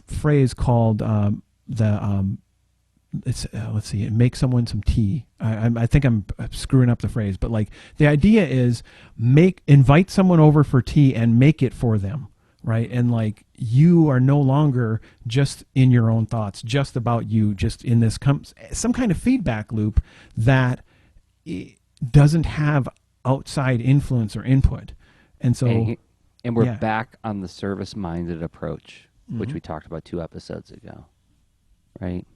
phrase called let's see, make someone some tea. I think I'm screwing up the phrase, but like the idea is invite someone over for tea and make it for them, right? And like you are no longer just in your own thoughts, just about you, just in this some kind of feedback loop that doesn't have outside influence or input. And so, and we're back on the service-minded approach, which we talked about 2 episodes ago, right?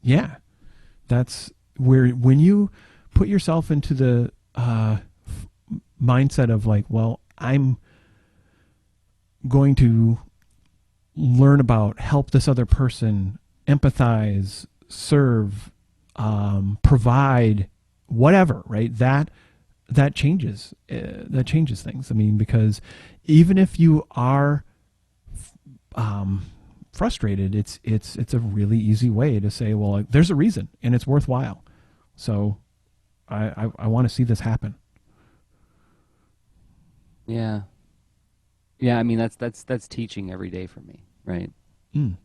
Yeah, that's where when you put yourself into the mindset of like, well, I'm going to learn about, help this other person, empathize, serve, provide, whatever, right? That changes things. I mean, because even if you are frustrated, it's a really easy way to say, well, like, there's a reason and it's worthwhile. So I want to see this happen. Yeah. Yeah, I mean that's teaching every day for me, right? Mm.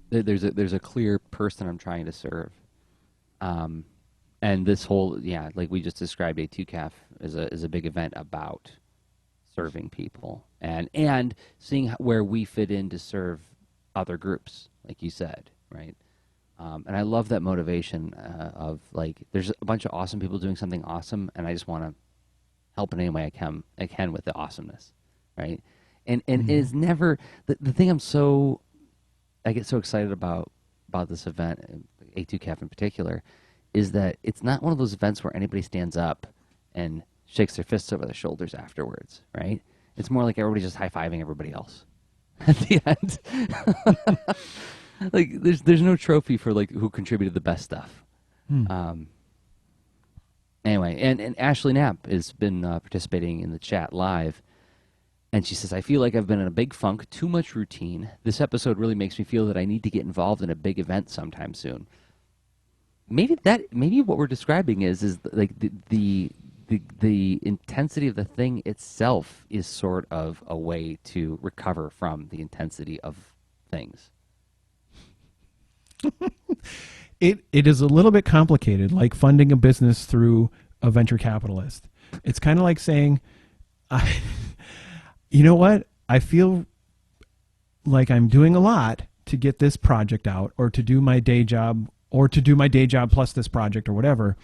There's a clear person I'm trying to serve. And this whole, like we just described, A2CAF is a big event about serving people and seeing where we fit in to serve other groups, like you said, right? And I love that motivation of like, there's a bunch of awesome people doing something awesome, and I just want to help in any way I can with the awesomeness, right? And it is never the thing I get so excited about this event, A2CAF in particular, is that it's not one of those events where anybody stands up and shakes their fists over their shoulders afterwards, right? It's more like everybody's just high-fiving everybody else at the end. Like there's no trophy for like who contributed the best stuff. Anyway, and Ashley Knapp has been participating in the chat live, and she says, I feel like I've been in a big funk, too much routine. This episode really makes me feel that I need to get involved in a big event sometime soon. Maybe what we're describing is like the intensity of the thing itself is sort of a way to recover from the intensity of things. It is a little bit complicated, like funding a business through a venture capitalist. It's kind of like saying, you know what? I feel like I'm doing a lot to get this project out, or to do my day job, or to do my day job plus this project or whatever.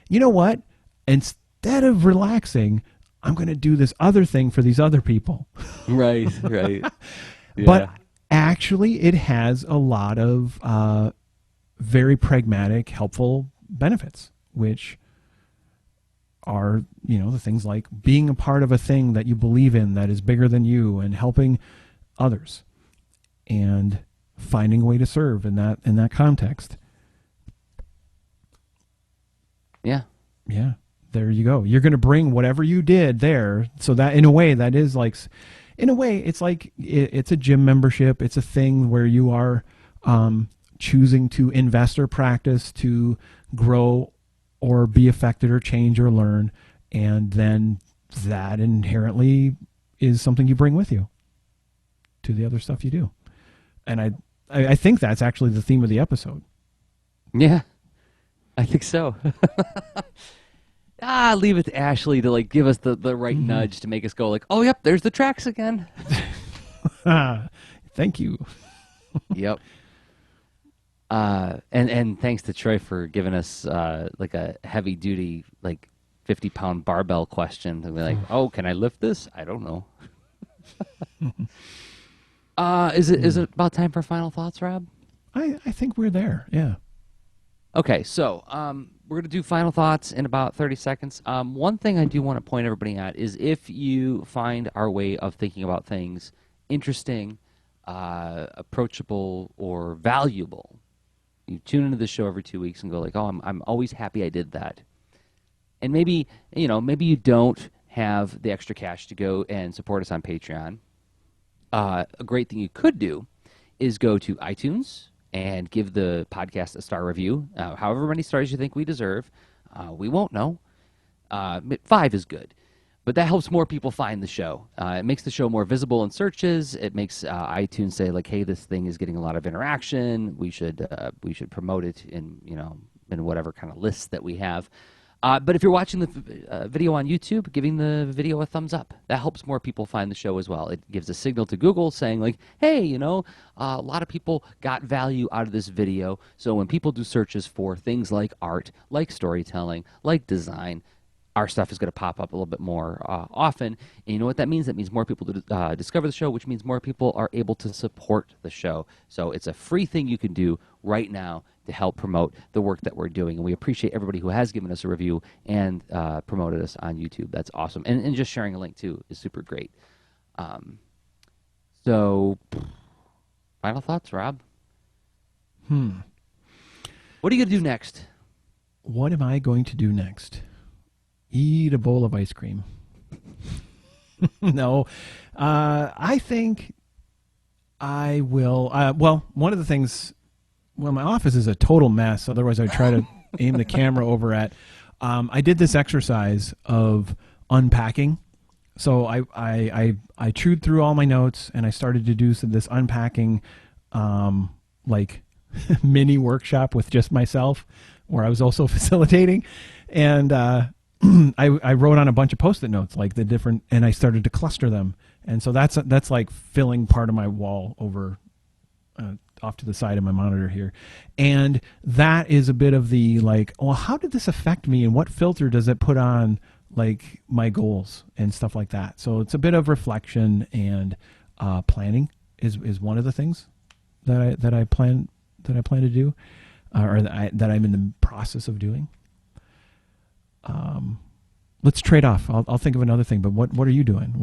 You know what? Instead of relaxing, I'm going to do this other thing for these other people. Right. Yeah. But actually, it has a lot of very pragmatic, helpful benefits, which are, the things like being a part of a thing that you believe in that is bigger than you, and helping others, and finding a way to serve in that context. Yeah. There you go. You're going to bring whatever you did there. So that in a way it's like it's a gym membership. It's a thing where you are choosing to invest or practice to grow or be affected or change or learn. And then that inherently is something you bring with you to the other stuff you do. And I think that's actually the theme of the episode. Yeah, I think so. Leave it to Ashley to like give us the right nudge to make us go like, oh, yep, there's the tracks again. Thank you. Yep. And thanks to Troy for giving us like a heavy duty, like 50-pound barbell question. To be like, oh, can I lift this? I don't know. Is it about time for final thoughts, Rob? I think we're there. Yeah. Okay, so we're going to do final thoughts in about 30 seconds. One thing I do want to point everybody at is if you find our way of thinking about things interesting, approachable, or valuable, you tune into the show every 2 weeks and go like, oh, I'm always happy I did that. And maybe you don't have the extra cash to go and support us on Patreon. A great thing you could do is go to iTunes and give the podcast a star review, however many stars you think we deserve. We won't know. 5 is good. But that helps more people find the show. It makes the show more visible in searches. It makes iTunes say like, "Hey, this thing is getting a lot of interaction. We should promote it in in whatever kind of lists that we have." But if you're watching the video on YouTube, giving the video a thumbs up, that helps more people find the show as well. It gives a signal to Google saying like, "Hey, a lot of people got value out of this video." So when people do searches for things like art, like storytelling, like design, our stuff is going to pop up a little bit more often. And you know what that means? That means more people discover the show, which means more people are able to support the show. So it's a free thing you can do right now to help promote the work that we're doing. And we appreciate everybody who has given us a review and promoted us on YouTube. That's awesome. And just sharing a link, too, is super great. So, final thoughts, Rob? What are you going to do next? What am I going to do next? Eat a bowl of ice cream. No. I think I will. Well, one of the things, my office is a total mess. Otherwise, I'd try to aim the camera over at. I did this exercise of unpacking. So I chewed through all my notes and I started to do this unpacking, like mini workshop with just myself, where I was also facilitating. And I wrote on a bunch of Post-it notes, like the different, and I started to cluster them. And so that's like filling part of my wall over off to the side of my monitor here. And that is a bit of the like, well, how did this affect me and what filter does it put on like my goals and stuff like that? So it's a bit of reflection, and planning is one of the things that I plan to do, or that I'm in the process of doing. Let's trade off. I'll think of another thing. But what are you doing?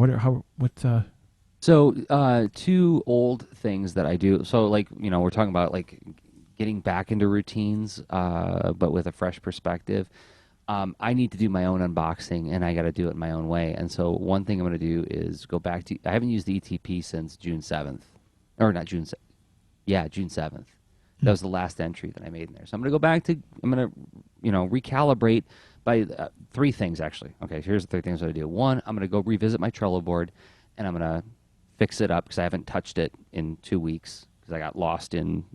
So 2 old things that I do. So like we're talking about like getting back into routines, but with a fresh perspective. I need to do my own unboxing, and I got to do it in my own way. And so one thing I'm going to do is go back to. I haven't used the ETP since June 7th, or not June. Yeah, June 7th. That was the last entry that I made in there. So I'm going to go back to. I'm going to recalibrate by 3 things, actually. Okay, here's the 3 things that I do. 1, I'm going to go revisit my Trello board, and I'm going to fix it up because I haven't touched it in 2 weeks because I got lost in,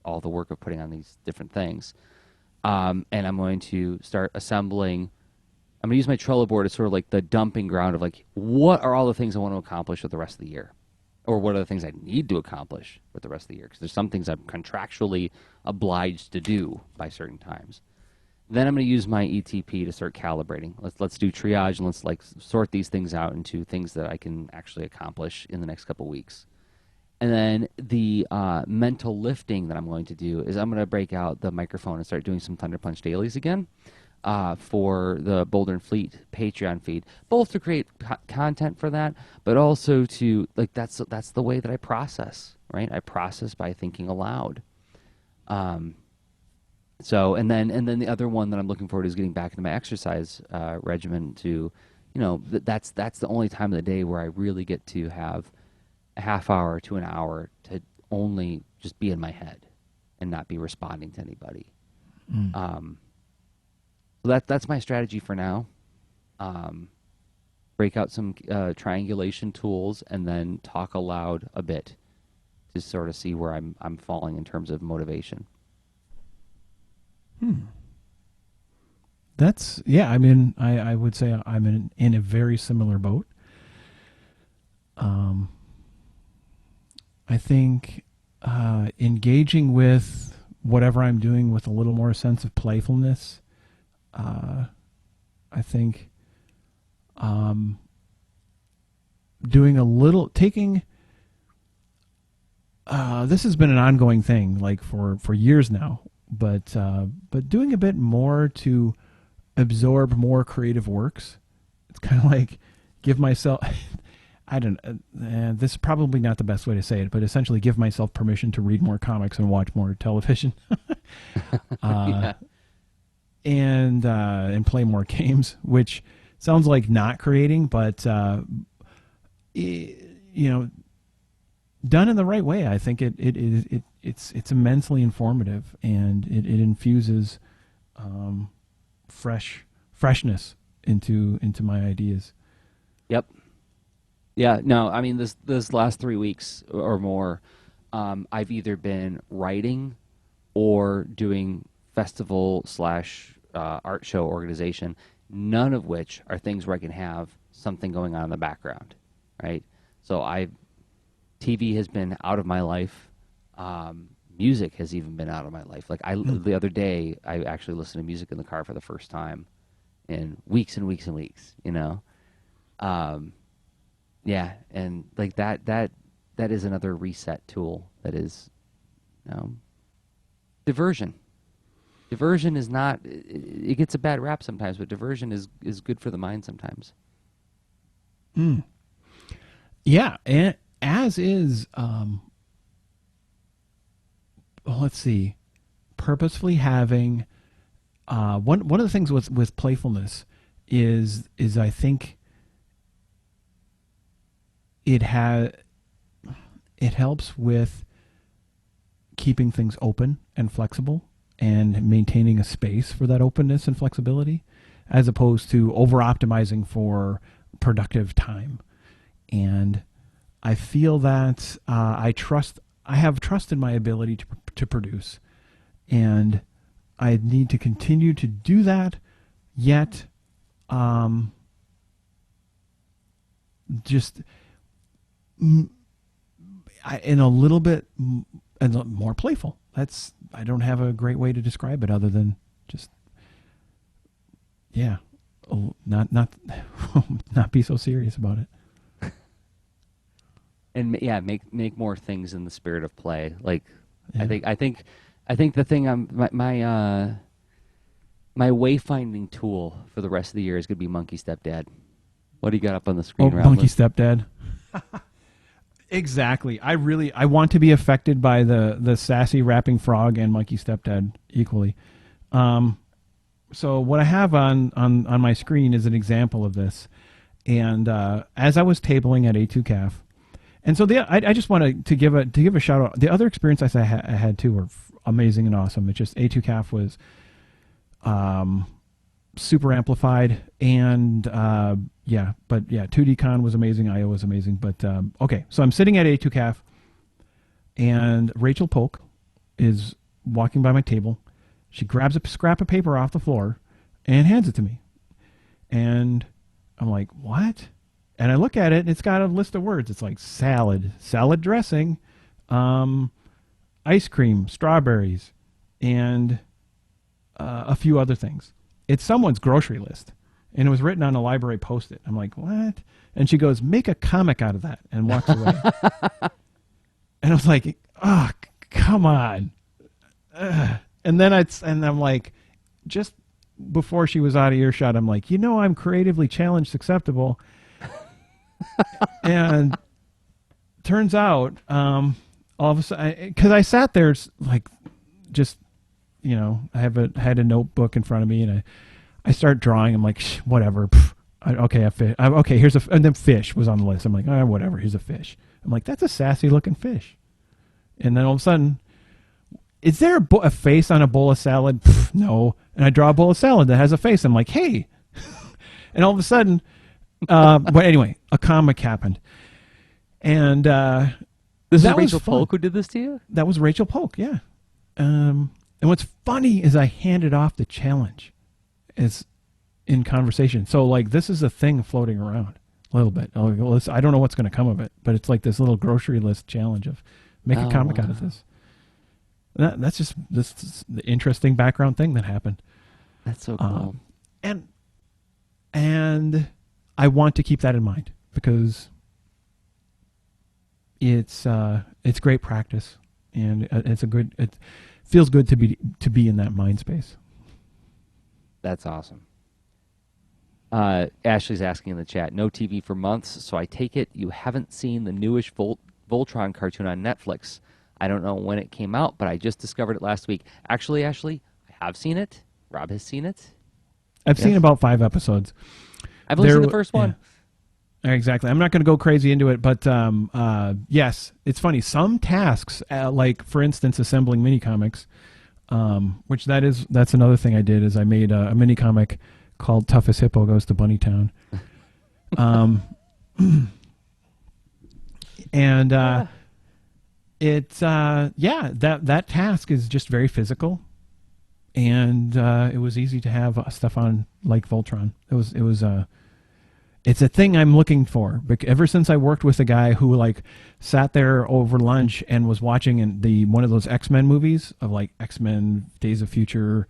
all the work of putting on these different things. And I'm going to start assembling. I'm going to use my Trello board as sort of like the dumping ground of like, what are all the things I want to accomplish with the rest of the year? Or what are the things I need to accomplish with the rest of the year? Because there's some things I'm contractually obliged to do by certain times. Then I'm going to use my ETP to start calibrating. Let's do triage, and let's like sort these things out into things that I can actually accomplish in the next couple weeks. And then the mental lifting that I'm going to do is I'm going to break out the microphone and start doing some Thunder Punch dailies again for the Boulder and Fleet Patreon feed, both to create content for that, but also to like that's the way that I process, right? I process by thinking aloud. So and then the other one that I'm looking forward to is getting back into my exercise regimen. To that's the only time of the day where I really get to have a half hour to an hour to only just be in my head and not be responding to anybody. So that's my strategy for now. Break out some triangulation tools and then talk aloud a bit to sort of see where I'm falling in terms of motivation. That's, yeah, I mean, I would say I'm in a very similar boat. I think engaging with whatever I'm doing with a little more sense of playfulness, I think doing a little, taking, this has been an ongoing thing, like for years now, but doing a bit more to absorb more creative works. It's kind of like give myself, I don't this is probably not the best way to say it, but essentially give myself permission to read more comics and watch more television. Yeah. And play more games, which sounds like not creating, but done in the right way, I think it's immensely informative, and it infuses freshness into my ideas. Yep. Yeah. No, I mean this last 3 weeks or more, I've either been writing or doing festival slash art show organization. None of which are things where I can have something going on in the background, right? So TV has been out of my life. Music has even been out of my life. Like the other day, I actually listened to music in the car for the first time in weeks and weeks and weeks. You know, yeah, and like that is another reset tool. That is, diversion. Diversion is not. It gets a bad rap sometimes, but diversion is good for the mind sometimes. Yeah, and as is. Let's see, purposefully having one of the things with playfulness is I think it helps with keeping things open and flexible and maintaining a space for that openness and flexibility, as opposed to over optimizing for productive time. And I feel that I have trust in my ability to produce, and I need to continue to do that, yet just in a little bit more playful. I don't have a great way to describe it other than just, yeah, not not be so serious about it. And yeah, make more things in the spirit of play. Like, Yeah. I think the thing my wayfinding tool for the rest of the year is gonna be Monkey Stepdad. What do you got up on the screen? Oh, Rob? Monkey Stepdad. Exactly. I want to be affected by the sassy rapping frog and Monkey Stepdad equally. So what I have on my screen is an example of this. And as I was tabling at A2CAF, and so I just want to give a shout out. The other experiences I had too were amazing and awesome. It's just A2CAF was super amplified, and 2DCon was amazing. IO was amazing. But okay, so I'm sitting at A2CAF, and Rachel Polk is walking by my table. She grabs a scrap of paper off the floor and hands it to me, and I'm like, what? And I look at it, and it's got a list of words. It's like salad dressing, ice cream, strawberries, and a few other things. It's someone's grocery list, and it was written on a library Post-it. I'm like, what? And she goes, make a comic out of that, and walks away. And I was like, oh, come on. And then I'm like, just before she was out of earshot, I'm like, I'm creatively challenged, acceptable. And turns out, all of a sudden, because I sat there like, just, I had a notebook in front of me, and I start drawing. I'm like, whatever. Okay, here's and then fish was on the list. I'm like, whatever. Here's a fish. I'm like, that's a sassy looking fish. And then all of a sudden, is there a face on a bowl of salad? No. And I draw a bowl of salad that has a face. I'm like, hey. And all of a sudden, but anyway, a comic happened. And this is Rachel Polk who did this to you? That was Rachel Polk, yeah. And what's funny is I handed off the challenge as in conversation. So like this is a thing floating around a little bit. I don't know what's going to come of it, but it's like this little grocery list challenge of make a comic out of this. That's just the interesting background thing that happened. That's so cool. And I want to keep that in mind because it's great practice, and it feels good to be in that mind space. That's awesome. Ashley's asking in the chat, no TV for months, so I take it you haven't seen the newish Voltron cartoon on Netflix. I don't know when it came out, but I just discovered it last week. Actually, Ashley, I have seen it. Rob has seen it. I've seen about 5 episodes. I've only seen the first one. Yeah. Exactly. I'm not going to go crazy into it, but yes, it's funny. Some tasks, like for instance, assembling mini comics, Which that's another thing I did is I made a mini comic called Toughest Hippo Goes to Bunnytown. And it's that task is just very physical, and it was easy to have stuff on like Voltron. It's a thing I'm looking for. Ever since I worked with a guy who like sat there over lunch and was watching one of those X-Men movies of like X-Men Days of Future,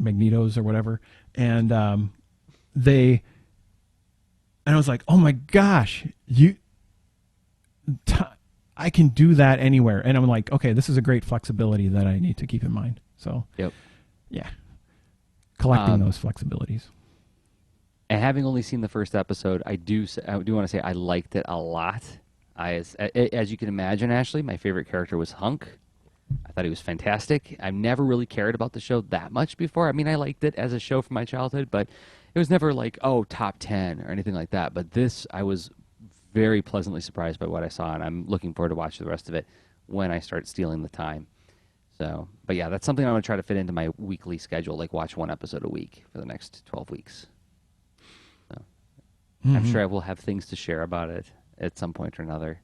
Magnetos or whatever, and I was like, oh my gosh, I can do that anywhere. And I'm like, okay, this is a great flexibility that I need to keep in mind. So, Yep. Yeah, collecting those flexibilities. And having only seen the first episode, I do want to say I liked it a lot. As you can imagine, Ashley, my favorite character was Hunk. I thought he was fantastic. I've never really cared about the show that much before. I mean, I liked it as a show from my childhood, but it was never like, oh, top 10 or anything like that. But this, I was very pleasantly surprised by what I saw, and I'm looking forward to watching the rest of it when I start stealing the time. So, but yeah, that's something I'm going to try to fit into my weekly schedule, like watch one episode a week for the next 12 weeks. So, I'm sure I will have things to share about it at some point or another.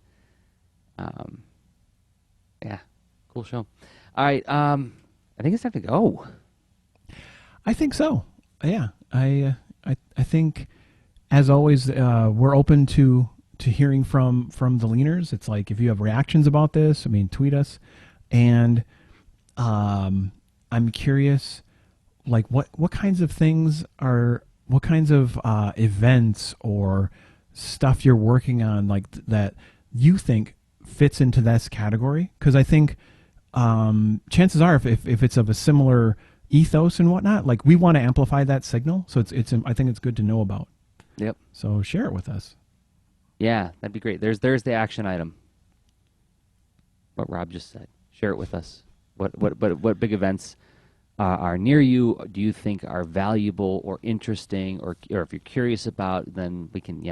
Yeah, cool show. All right, I think it's time to go. I think so. Yeah, I think, as always, we're open to hearing from the leaners. It's like if you have reactions about this, I mean, tweet us. And I'm curious, like what kinds of things what kinds of events or stuff you're working on, like that you think fits into this category? Because I think chances are, if it's of a similar ethos and whatnot, like we want to amplify that signal. So it's I think it's good to know about. Yep. So share it with us. Yeah, that'd be great. There's the action item. What Rob just said. Share it with us. What big events are near you? Do you think are valuable or interesting, or if you're curious about, then we can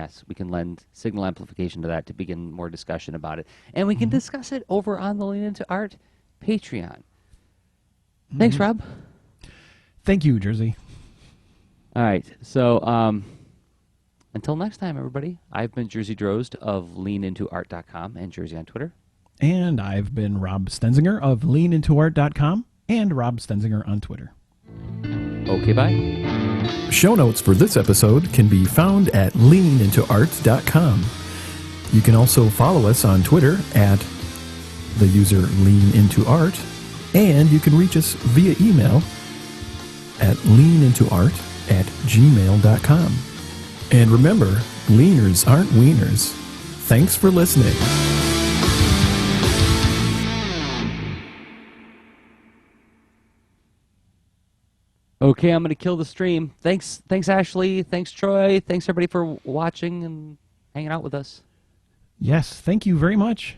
lend signal amplification to that to begin more discussion about it, and we can discuss it over on the Lean Into Art Patreon. Thanks, Rob. Thank you, Jerzy. All right, so until next time, everybody. I've been Jerzy Drozd of LeanIntoArt.com and Jerzy on Twitter. And I've been Rob Stenzinger of LeanIntoArt.com and Rob Stenzinger on Twitter. Okay, bye. Show notes for this episode can be found at LeanIntoArt.com. You can also follow us on Twitter at the user LeanIntoArt, and you can reach us via email at leanintoart@gmail.com. And remember, leaners aren't wieners. Thanks for listening. Okay, I'm going to kill the stream. Thanks, Ashley. Thanks, Troy. Thanks, everybody, for watching and hanging out with us. Yes, thank you very much.